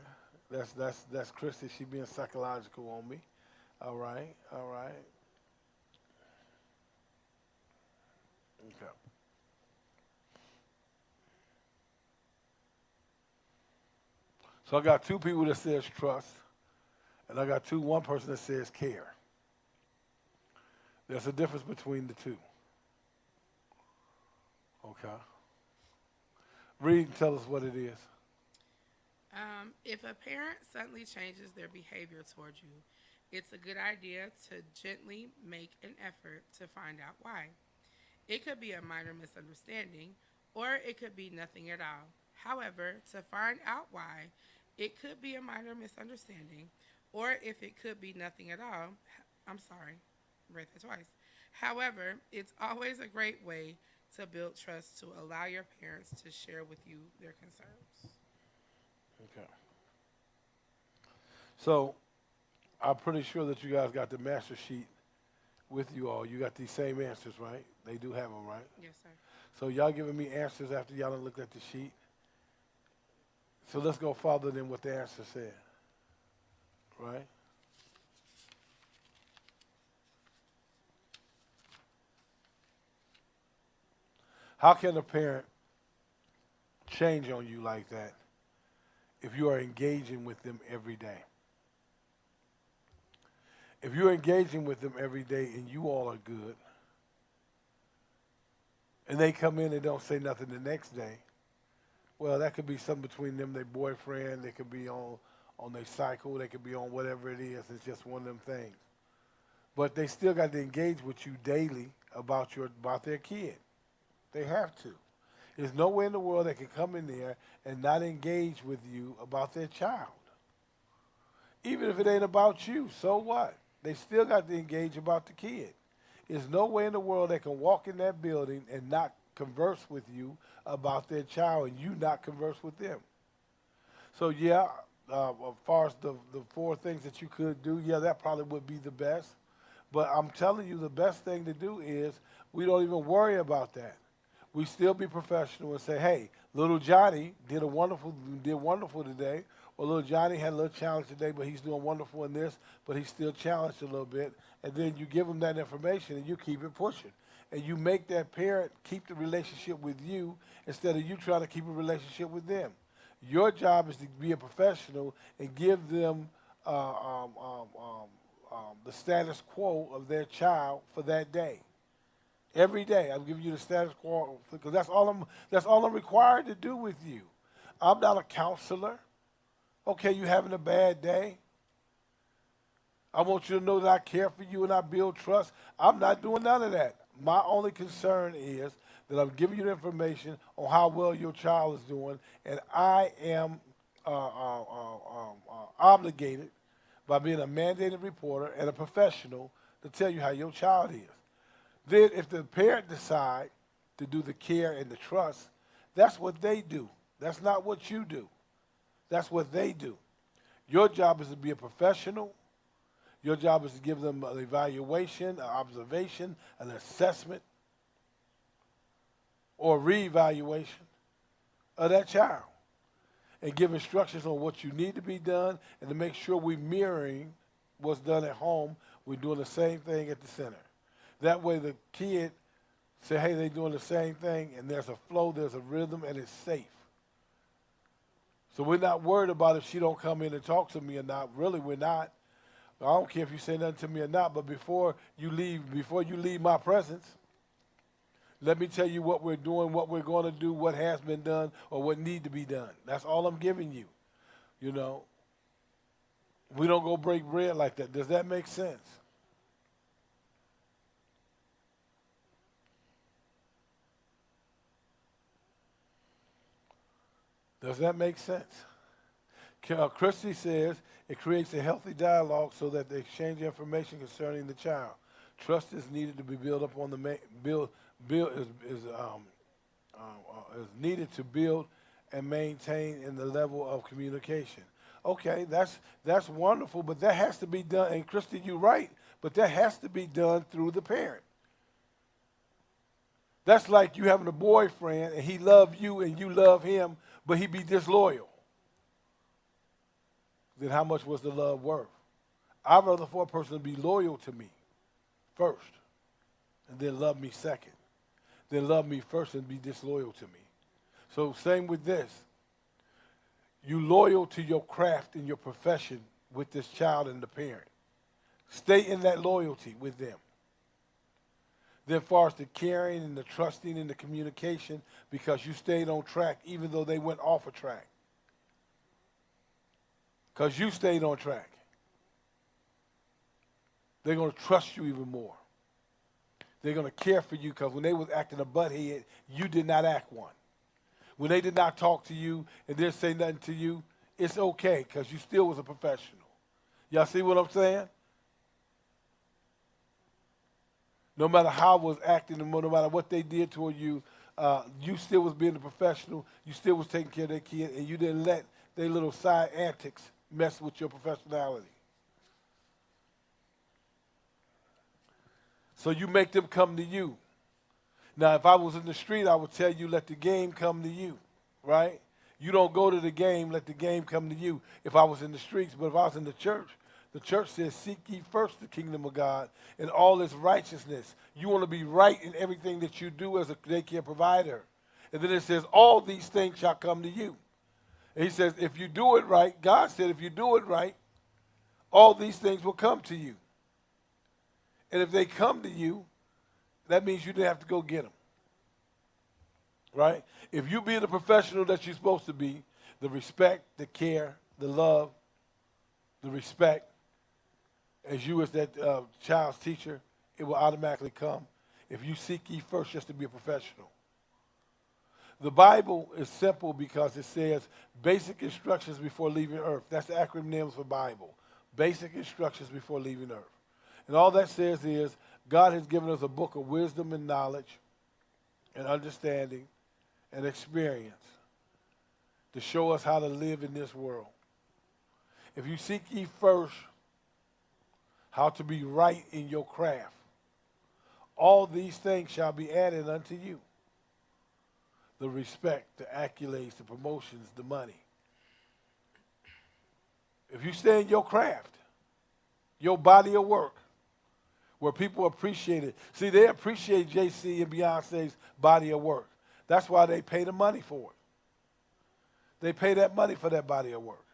That's Christy. She being psychological on me. All right. All right. Okay. So I got two people that says trust, and I got one person that says care. There's a difference between the two. Okay. Read and tell us what it is. If a parent suddenly changes their behavior toward you, it's a good idea to gently make an effort to find out why. It could be a minor misunderstanding, or it could be nothing at all. However, to find out why, it could be a minor misunderstanding, or if it could be nothing at all, I'm sorry, read that twice. However, it's always a great way to build trust to allow your parents to share with you their concerns. Okay. So I'm pretty sure that you guys got the master sheet with you all. You got these same answers, right? They do have them, right? Yes, sir. So y'all giving me answers after y'all done looked at the sheet. So let's go farther than what the answer said, right? How can a parent change on you like that if you are engaging with them every day? If you're engaging with them every day and you all are good, and they come in and don't say nothing the next day, well, that could be something between them, their boyfriend. They could be on their cycle. They could be on whatever it is. It's just one of them things. But they still got to engage with you daily about their kid. They have to. There's no way in the world they can come in there and not engage with you about their child. Even if it ain't about you, so what? They still got to engage about the kid. There's no way in the world they can walk in that building and not converse with you about their child and you not converse with them. So yeah, as far as the four things that you could do, yeah, that probably would be the best. But I'm telling you, the best thing to do is we don't even worry about that. We still be professional and say, hey, little Johnny did wonderful today, or little Johnny had a little challenge today, but he's doing wonderful in this, but he's still challenged a little bit. And then you give him that information and you keep it pushing. And you make that parent keep the relationship with you instead of you trying to keep a relationship with them. Your job is to be a professional and give them the status quo of their child for that day. Every day, I'm giving you the status quo because that's all I'm required to do with you. I'm not a counselor. Okay, you having a bad day? I want you to know that I care for you and I build trust. I'm not doing none of that. My only concern is that I'm giving you the information on how well your child is doing, and I am obligated by being a mandated reporter and a professional to tell you how your child is. Then if the parent decide to do the care and the trust, that's what they do. That's not what you do. That's what they do. Your job is to be a professional. Your job is to give them an evaluation, an observation, an assessment, or reevaluation of that child. And give instructions on what you need to be done and to make sure we're mirroring what's done at home. We're doing the same thing at the center. That way the kid say, hey, they're doing the same thing, and there's a flow, there's a rhythm, and it's safe. So we're not worried about if she don't come in and talk to me or not. Really, we're not. I don't care if you say nothing to me or not, but before you leave my presence, let me tell you what we're doing, what we're going to do, what has been done, or what need to be done. That's all I'm giving you. You know, we don't go break bread like that. Does that make sense? Does that make sense? Christie says it creates a healthy dialogue so that they exchange information concerning the child. Trust is needed to be built up on the build is needed to build and maintain in the level of communication. Okay, that's wonderful, but that has to be done. And Christy, you're right, but that has to be done through the parent. That's like you having a boyfriend and he love you and you love him, but he be disloyal. Then how much was the love worth? I'd rather for a person to be loyal to me first, and then love me second, then love me first and be disloyal to me. So same with this. You loyal to your craft and your profession with this child and the parent. Stay in that loyalty with them. Then far as the caring and the trusting and the communication, because you stayed on track even though they went off a track. Because you stayed on track. They're going to trust you even more. They're going to care for you because when they was acting a butthead, you did not act one. When they did not talk to you and didn't say nothing to you, it's okay because you still was a professional. Y'all see what I'm saying? No matter how I was acting, no matter what they did toward you, you still was being a professional. You still was taking care of their kid, and you didn't let their little side antics mess with your professionality. So you make them come to you. Now, if I was in the street, I would tell you, let the game come to you, right? You don't go to the game, let the game come to you if I was in the streets. But if I was in the church says, seek ye first the kingdom of God and all its righteousness. You want to be right in everything that you do as a daycare provider. And then it says, all these things shall come to you. And he says, if you do it right, God said, if you do it right, all these things will come to you. And if they come to you, that means you didn't have to go get them, right? If you be the professional that you're supposed to be, the respect, the care, the love, the respect, as you as that child's teacher, it will automatically come if you seek ye first just to be a professional. The Bible is simple because it says basic instructions before leaving earth. That's the acronym for Bible. Basic instructions before leaving earth. And all that says is God has given us a book of wisdom and knowledge and understanding and experience to show us how to live in this world. If you seek ye first how to be right in your craft, all these things shall be added unto you. The respect, the accolades, the promotions, the money. If you stay in your craft, your body of work, where people appreciate it. See, they appreciate JC and Beyonce's body of work. That's why they pay the money for it. They pay that money for that body of work.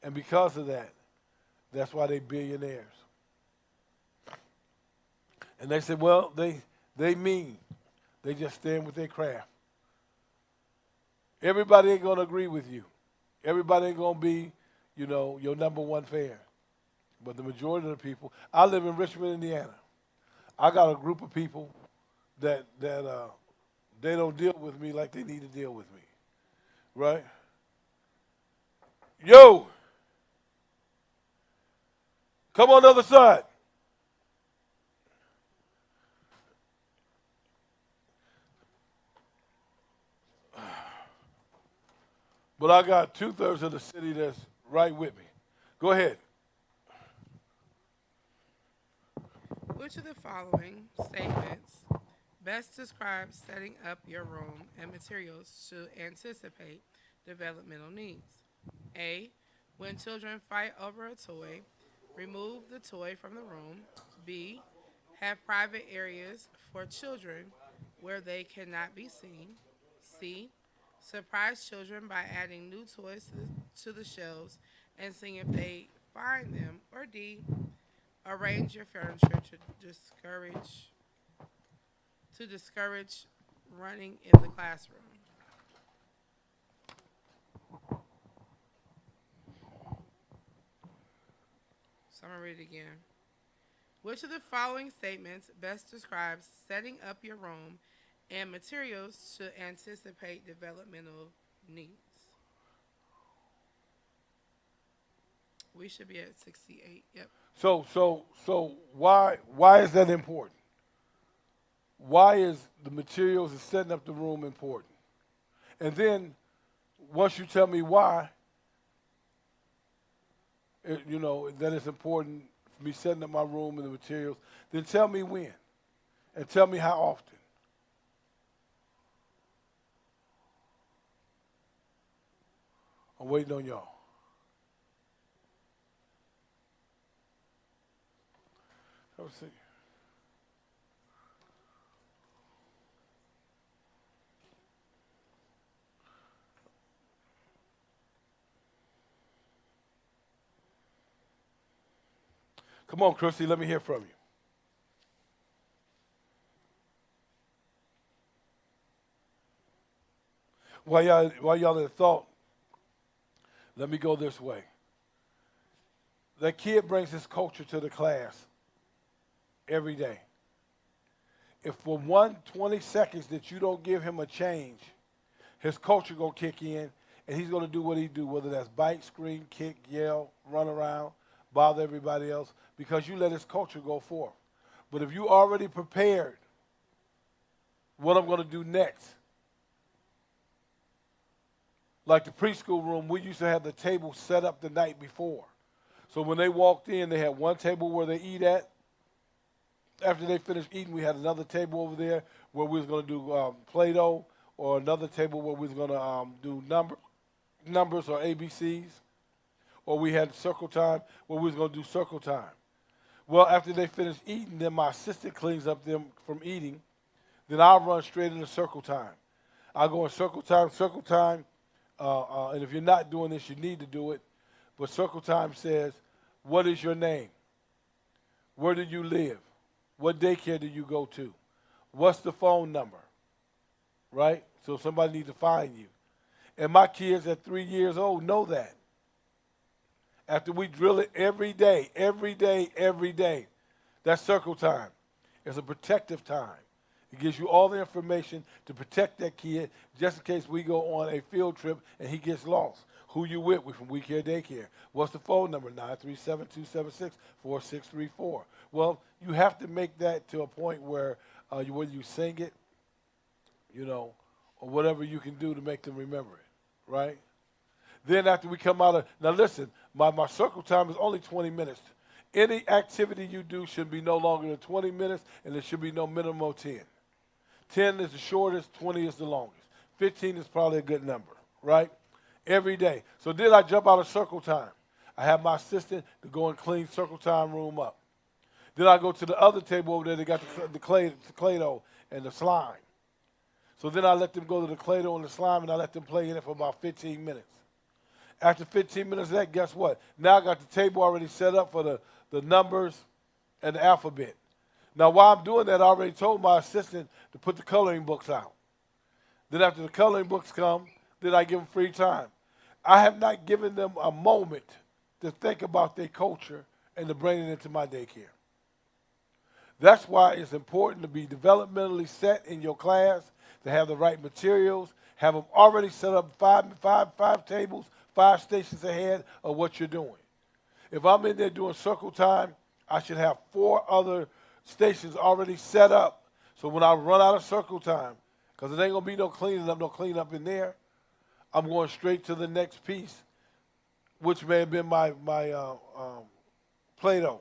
And because of that, that's why they billionaires. And they said, well, they mean. They just stand with their craft. Everybody ain't going to agree with you. Everybody ain't going to be, your number one fan. But the majority of the people, I live in Richmond, Indiana. I got a group of people that they don't deal with me like they need to deal with me, right? Yo, come on the other side. But I got 2/3 of the city that's right with me. Go ahead. Which of the following statements best describes setting up your room and materials to anticipate developmental needs? A. When children fight over a toy, remove the toy from the room. B. Have private areas for children where they cannot be seen. C. Surprise children by adding new toys to the shelves and seeing if they find them. Or D. Arrange your furniture discourage running in the classroom. So I'm gonna read it again. Which of the following statements best describes setting up your room and materials to anticipate developmental needs? We should be at 68. Yep. So why is that important? Why is the materials and setting up the room important? And then once you tell me why, that it's important for me setting up my room and the materials, then tell me when and tell me how often. I'm waiting on y'all. Let's see. Come on, Christy, let me hear from you. While y'all in thought, let me go this way. That kid brings his culture to the class every day. If for 20 seconds that you don't give him a change, his culture gonna kick in, and he's gonna do what he do, whether that's bite, scream, kick, yell, run around, bother everybody else, because you let his culture go forth. But if you already prepared what I'm gonna do next, like the preschool room, we used to have the table set up the night before. So when they walked in, they had one table where they eat at. After they finished eating, we had another table over there where we was going to do Play-Doh, or another table where we was going to do numbers or ABCs, or we had circle time where we was going to do circle time. Well, after they finish eating, then my assistant cleans up them from eating. Then I'll run straight into circle time. I'll go in circle time, and if you're not doing this, you need to do it. But circle time says, what is your name? Where do you live? What daycare do you go to? What's the phone number? Right? So somebody needs to find you. And my kids at 3 years old know that. After we drill it every day, every day, every day, that's circle time. It's a protective time. It gives you all the information to protect that kid just in case we go on a field trip and he gets lost. Who you with? We're from We Care Daycare. What's the phone number? 937-276-4634. Well, you have to make that to a point where whether you sing it, or whatever you can do to make them remember it, right? Then after we come out of, now listen, my circle time is only 20 minutes. Any activity you do should be no longer than 20 minutes, and there should be no minimum of 10. 10 is the shortest, 20 is the longest. 15 is probably a good number, right? Every day. So then I jump out of circle time. I have my assistant to go and clean circle time room up. Then I go to the other table over there. They got the Play-Doh and the slime. So then I let them go to the Play-Doh and the slime, and I let them play in it for about 15 minutes. After 15 minutes of that, guess what? Now I got the table already set up for the numbers and the alphabet. Now while I'm doing that, I already told my assistant to put the coloring books out. Then after the coloring books come, then I give them free time. I have not given them a moment to think about their culture and to bring it into my daycare. That's why it's important to be developmentally set in your class, to have the right materials, have them already set up five tables, 5 stations ahead of what you're doing. If I'm in there doing circle time, I should have 4 other stations already set up. So when I run out of circle time, because it ain't going to be no cleanup in there, I'm going straight to the next piece, which may have been my Play-Doh.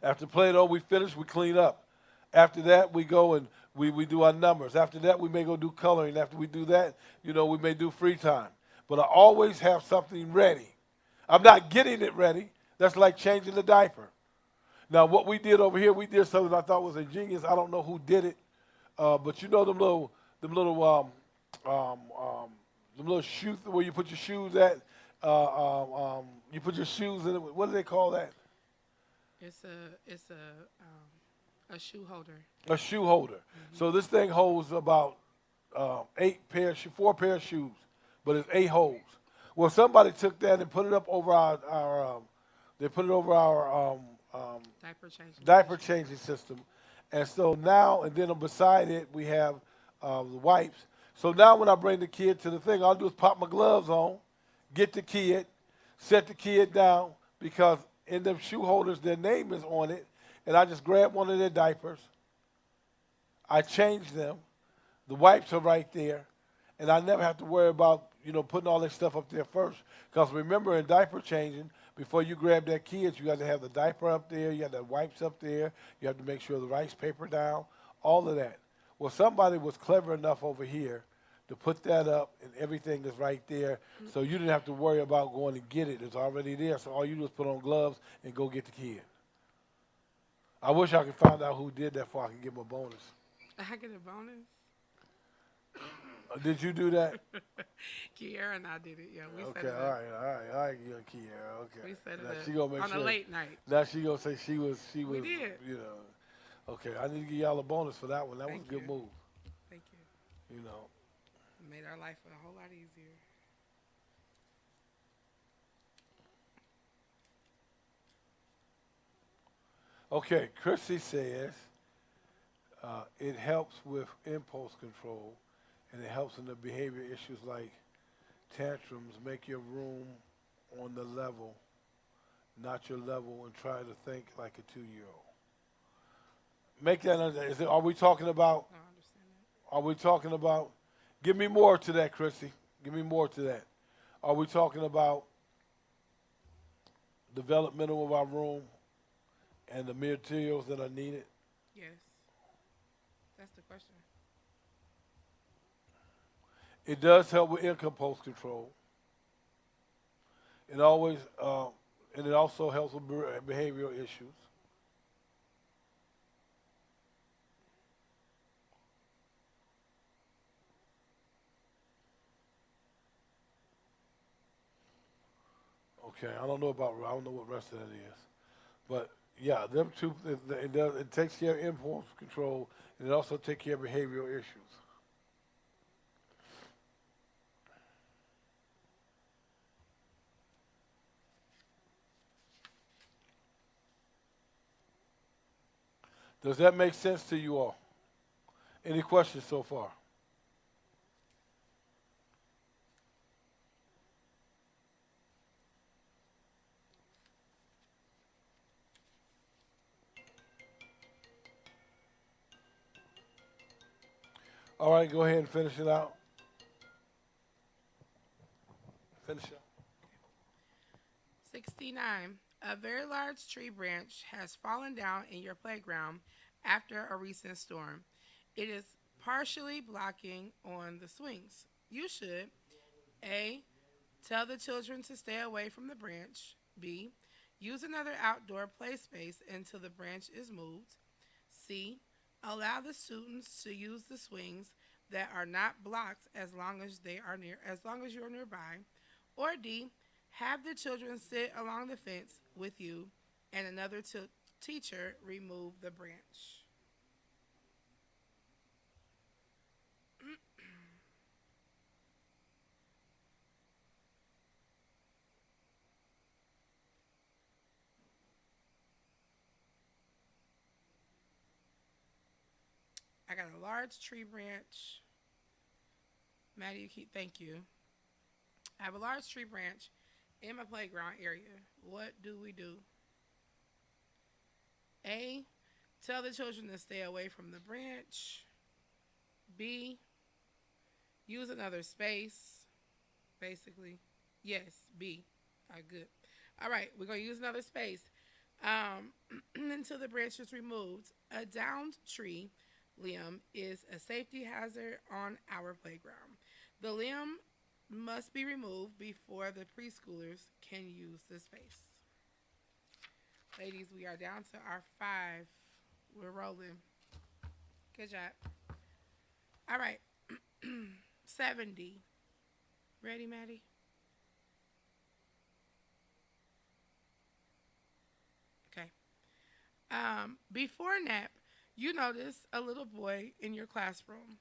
After Play-Doh, we finish, we clean up. After that, we go and we do our numbers. After that, we may go do coloring. After we do that, we may do free time. But I always have something ready. I'm not getting it ready. That's like changing the diaper. Now, what we did over here, we did something I thought was ingenious. I don't know who did it, but them little um, the little shoe where you put your shoes at. You put your shoes in it. What do they call that? It's a shoe holder. A shoe holder. So this thing holds about four pair of shoes, but it's eight holes. Well, somebody took that and put it up over they put it over our Diaper changing diaper station. changing system, and so now and then beside it we have the wipes. So now when I bring the kid to the thing, all I do is pop my gloves on, get the kid, set the kid down because in them shoe holders their name is on it, and I just grab one of their diapers, I change them, the wipes are right there, and I never have to worry about putting all that stuff up there first. Because remember, in diaper changing, before you grab that kid, you got to have the diaper up there, you got the wipes up there, you have to make sure the rice paper down, all of that. Well, somebody was clever enough over here to put that up, and everything is right there, so you didn't have to worry about going to get it. It's already there, so all you do is put on gloves and go get the kid. I wish I could find out who did that, so I can give them a bonus. I get a bonus. Did you do that? Kiara and I did it. Yeah, we set Okay, it all up. right, all right, all right, young Kiara. Okay, We set it now she gonna up make on a sure. late night. Now she gonna say she We was, did. you know. Okay, I need to give y'all a bonus for that one. That was Thank a good you. move. Thank you. You know. Made our life a whole lot easier. Okay, Chrissy says it helps with impulse control, and it helps in the behavior issues like tantrums. Make your room on the level, not your level, and try to think like a 2-year-old. Make that. Are we talking about? I understand Are we talking about? Give me more to that, Chrissy. Give me more to that. Are we talking about developmental of our room and the materials that are needed? that. Yes, that's the question. It does help with impulse control. It always, and it also helps with behavioral issues. Okay, I don't know what rest of that is, but yeah, them two. It takes care of impulse control, and it also takes care of behavioral issues. Does that make sense to you all? Any questions so far? All right, go ahead and finish it out. Finish it. 69. A very large tree branch has fallen down in your playground after a recent storm. It is partially blocking on the swings. You should A. Tell the children to stay away from the branch. B. Use another outdoor play space until the branch is moved. C. Allow the students to use the swings that are not blocked as long as you're nearby. Or D. Have the children sit along the fence with you and another teacher remove the branch. I got a large tree branch. Maddie, you keep thank you. I have a large tree branch in my playground area. What do we do? A. Tell the children to stay away from the branch. B. Use another space. Basically, yes. B. Good. All right, we're gonna use another space until the branch is removed. A downed tree limb is a safety hazard on our playground. The limb must be removed before the preschoolers can use the space. Ladies, we are down to our five. We're rolling. Good job. All right. 70. Ready, Maddie? Okay. Before nap, you notice a little boy in your classroom.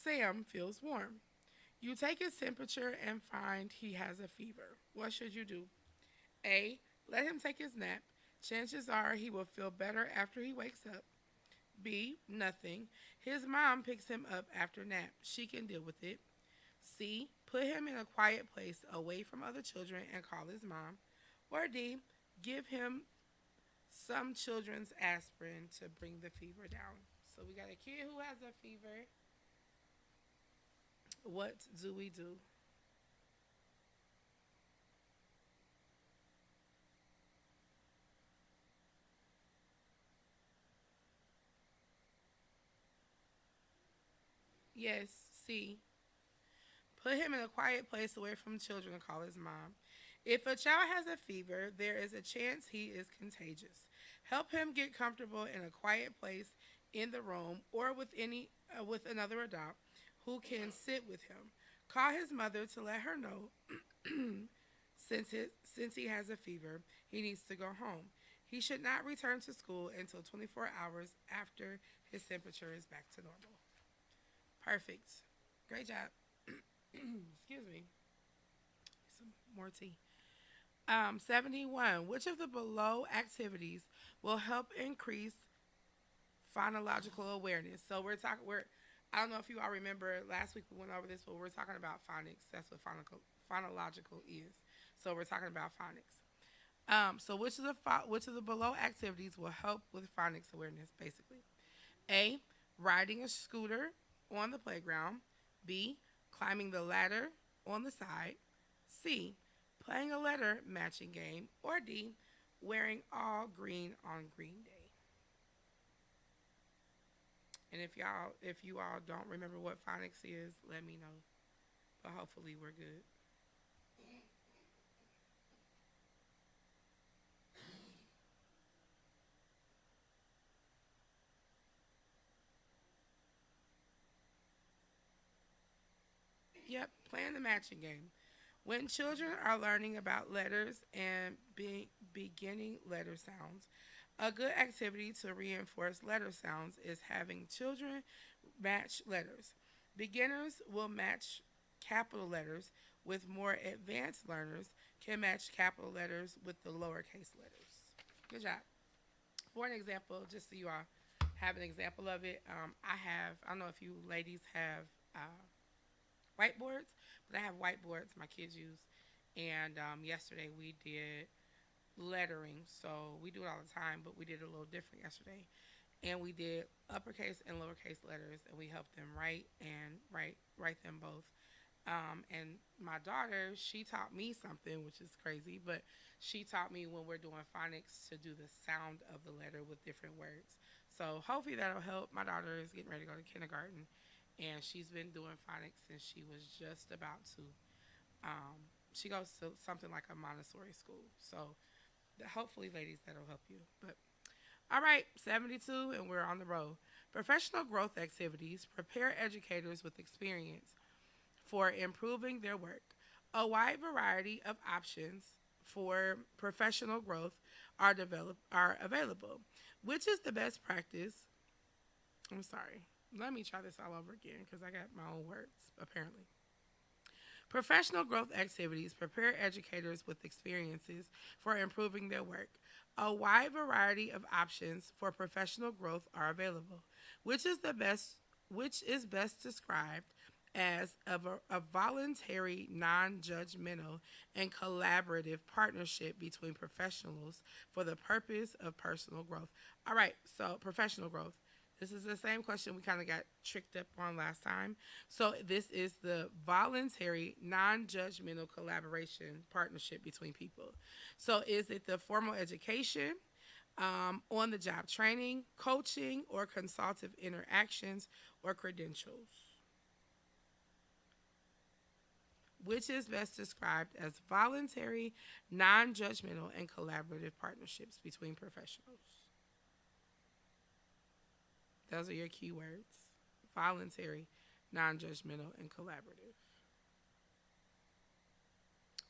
Sam feels warm. You take his temperature and find he has a fever. What should you do? A. Let him take his nap. Chances are he will feel better after he wakes up. B. Nothing. His mom picks him up after nap. She can deal with it. C. Put him in a quiet place away from other children and call his mom. Or D. Give him some children's aspirin to bring the fever down. So we got a kid who has a fever. What do we do? Yes, C. Put him in a quiet place away from children and call his mom. If a child has a fever, there is a chance he is contagious. Help him get comfortable in a quiet place in the room or with another adult who can sit with him. Call his mother to let her know since he has a fever, he needs to go home. He should not return to school until 24 hours after his temperature is back to normal. Perfect. Great job. Excuse me. Some more tea. 71. Which of the below activities will help increase phonological awareness? So I don't know if you all remember last week we went over this, but we're talking about phonics. That's what phonological is. So we're talking about phonics. So which of the below activities will help with phonics awareness? Basically, A. Riding a scooter on the playground. B. Climbing the ladder on the side. C. Playing a letter matching game. Or D. Wearing all green on Green Day. And if you all don't remember what phonics is, let me know. But hopefully we're good. Yep, playing the matching game. When children are learning about letters and beginning letter sounds, a good activity to reinforce letter sounds is having children match letters. Beginners will match capital letters, with more advanced learners can match capital letters with the lowercase letters. Good job. For an example, just so you all have an example of it, I don't know if you ladies have whiteboards, but I have whiteboards my kids use. And yesterday we did lettering. So we do it all the time, but we did it a little different yesterday. And we did uppercase and lowercase letters, and we helped them write them both. And my daughter, she taught me something, which is crazy, but she taught me when we're doing phonics to do the sound of the letter with different words. So hopefully that'll help. My daughter is getting ready to go to kindergarten, and she's been doing phonics since she was just about to. She goes to something like a Montessori school. So hopefully, ladies, that'll help you. But all right, 72, and we're on the road. Professional growth activities prepare educators with experience for improving their work. A wide variety of options for professional growth are available. Which is the best practice? I'm sorry. Let me try this all over again because I got my own words apparently. Professional growth activities prepare educators with experiences for improving their work. A wide variety of options for professional growth are available, which is the best which is best described as a voluntary, non-judgmental, and collaborative partnership between professionals for the purpose of personal growth. All right, so professional growth. This is the same question we kind of got tricked up on last time. So this is the voluntary, non-judgmental collaboration partnership between people. So is it the formal education, on-the-job training, coaching, or consultative interactions or credentials? Which is best described as voluntary, non-judgmental, and collaborative partnerships between professionals. Those are your keywords. Voluntary, non judgmental, and collaborative.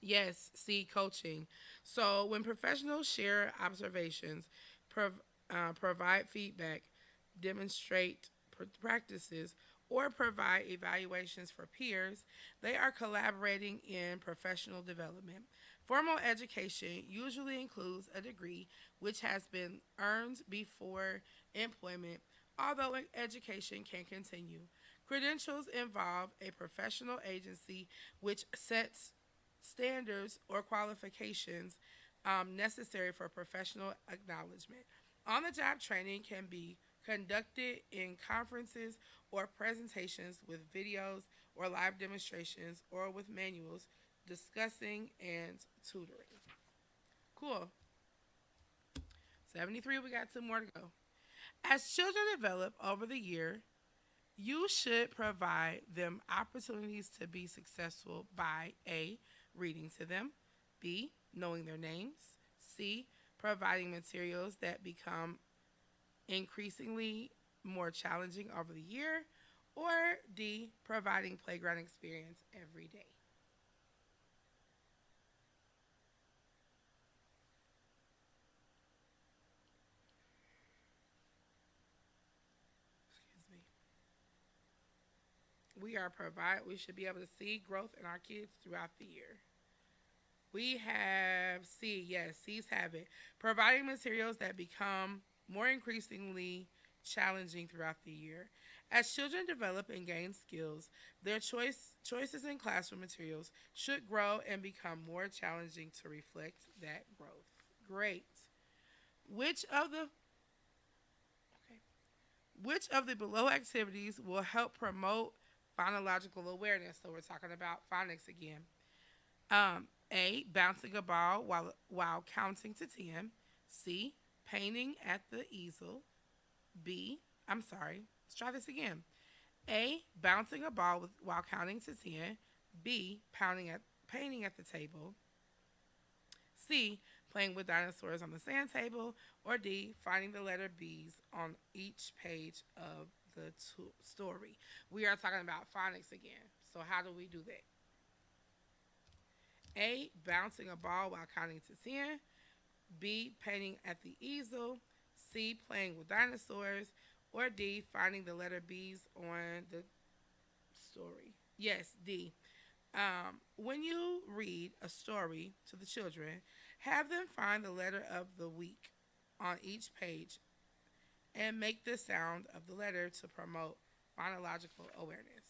Yes, C, coaching. So when professionals share observations, provide feedback, demonstrate practices, or provide evaluations for peers, they are collaborating in professional development. Formal education usually includes a degree which has been earned before employment, although education can continue. Credentials involve a professional agency which sets standards or qualifications necessary for professional acknowledgement. On the job training can be conducted in conferences or presentations with videos or live demonstrations or with manuals discussing and tutoring. Cool. 73, we got two more to go. As children develop over the year, you should provide them opportunities to be successful by A, reading to them, B, knowing their names, C, providing materials that become increasingly more challenging over the year, or D, providing playground experience every day. Excuse me. We should be able to see growth in our kids throughout the year. We have C, yes, C's have it. Providing materials that become more increasingly challenging throughout the year. As children develop and gain skills, their choices in classroom materials should grow and become more challenging to reflect that growth. Great. Which of the okay, which of the below activities will help promote phonological awareness? So we're talking about phonics again. A. Bouncing a ball while counting to 10. C. Painting at the easel. B. I'm sorry. Let's try this again. A. Bouncing a ball while counting to 10. B. Painting at the table. C. Playing with dinosaurs on the sand table. Or D. Finding the letter B's on each page of the story. We are talking about phonics again. So, how do we do that? A. Bouncing a ball while counting to 10. B. Painting at the easel. C. Playing with dinosaurs. Or D. Finding the letter B's on the story. Yes, D. When you read a story to the children, have them find the letter of the week on each page and make the sound of the letter to promote phonological awareness.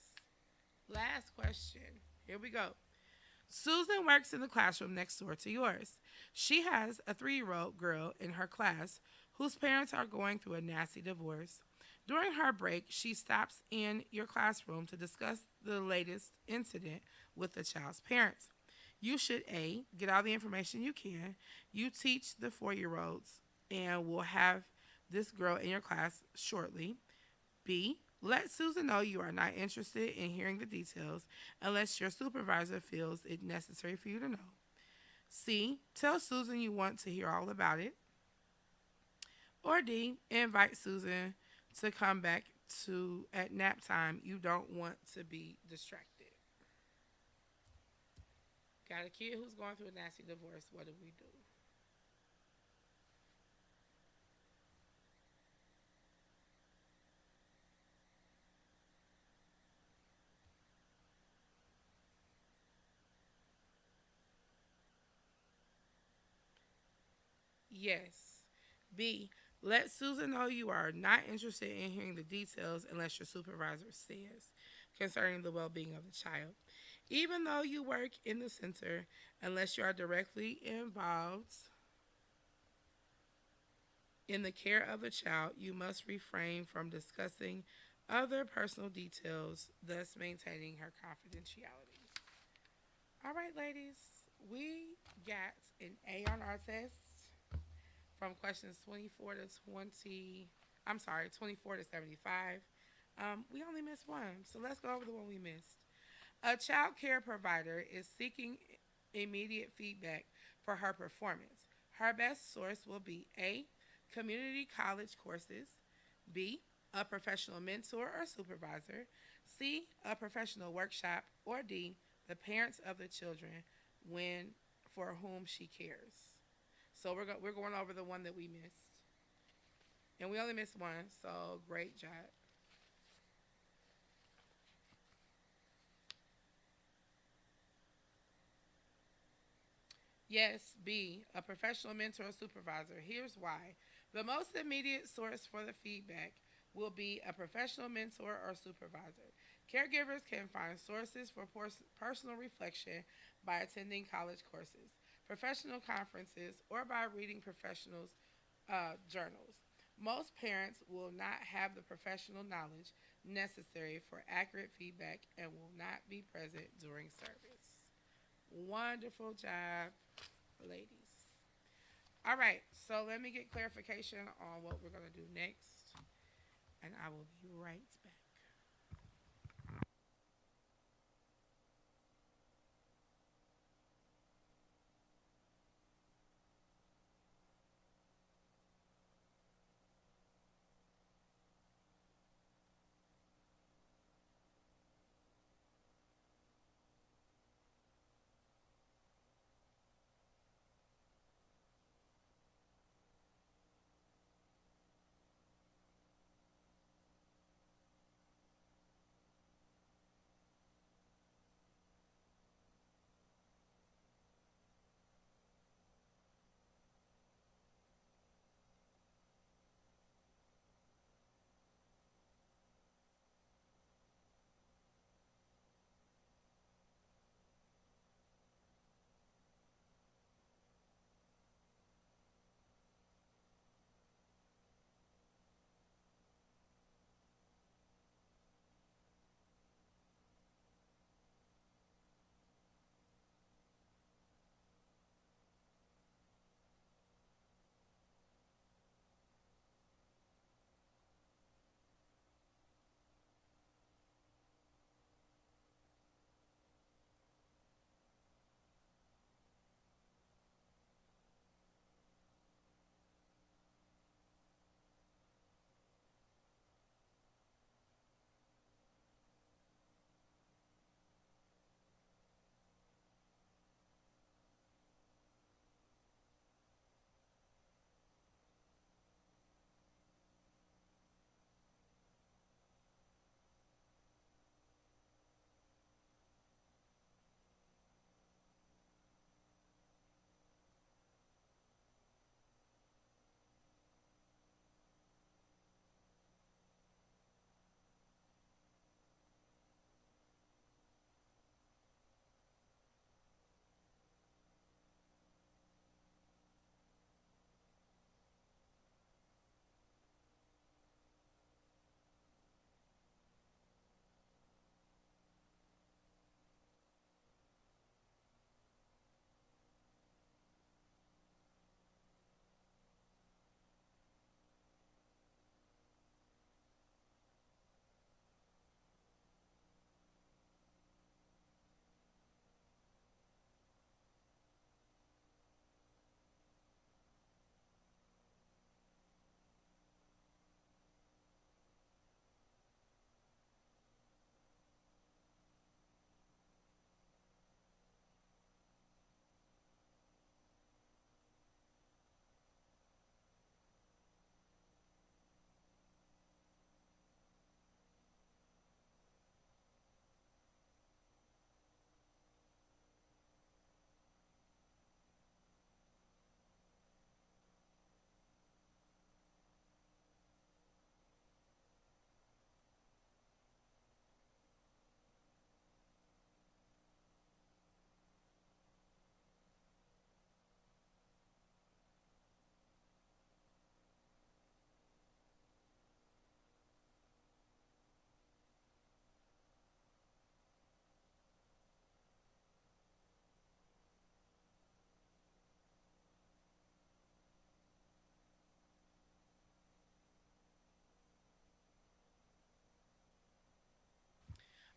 Last question. Here we go. Susan works in the classroom next door to yours. She has a 3-year-old girl in her class whose parents are going through a nasty divorce. During her break, she stops in your classroom to discuss the latest incident with the child's parents. You should A, get all the information you can. You teach the 4-year-olds and will have this girl in your class shortly. B, let Susan know you are not interested in hearing the details unless your supervisor feels it necessary for you to know. C, tell Susan you want to hear all about it. Or D, invite Susan to come back to at nap time. You don't want to be distracted. Got a kid who's going through a nasty divorce. What do we do? Yes. B, let Susan know you are not interested in hearing the details unless your supervisor says concerning the well being of the child. Even though you work in the center, unless you are directly involved in the care of the child, you must refrain from discussing other personal details, thus maintaining her confidentiality. All right, ladies, we got an A on our test from questions 24 to 20. I'm sorry, 24 to 75. We only missed one, so let's go over the one we missed. A child care provider is seeking immediate feedback for her performance. Her best source will be A, community college courses, B, a professional mentor or supervisor, C, a professional workshop, or D, the parents of the children when for whom she cares. So we're going over the one that we missed, and we only missed one. So great job. Yes, B, a professional mentor or supervisor. Here's why. The most immediate source for the feedback will be a professional mentor or supervisor. Caregivers can find sources for personal reflection by attending college courses, professional conferences, or by reading professionals' journals. Most parents will not have the professional knowledge necessary for accurate feedback and will not be present during service. Wonderful job, ladies. All right, so let me get clarification on what we're going to do next, and I will be right back.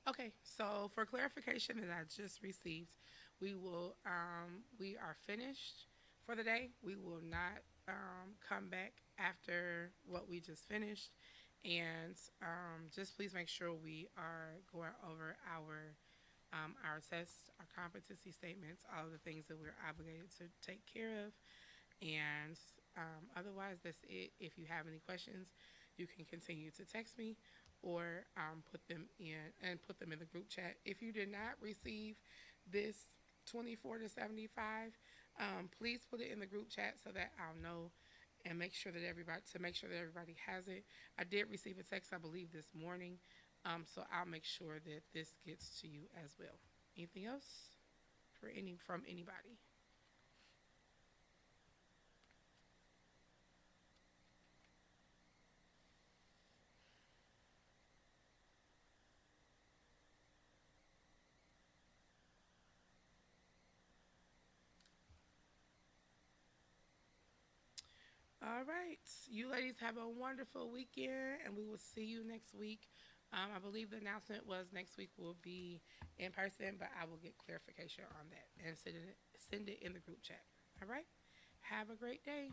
Okay, so for clarification that I just received, we are finished for the day. We will not come back after what we just finished, And just please make sure we are going over our tests, our competency statements, all of the things that we're obligated to take care of. And otherwise, that's it. If you have any questions, you can continue to text me or put them in the group chat. If you did not receive this 24 to 75, please put it in the group chat so that I'll know and make sure that everybody has it. I did receive a text, I believe, this morning, so I'll make sure that this gets to you as well. Anything else from anybody? All right. You ladies have a wonderful weekend, and we will see you next week. I believe the announcement was next week will be in person, but I will get clarification on that and send it in the group chat. All right. Have a great day.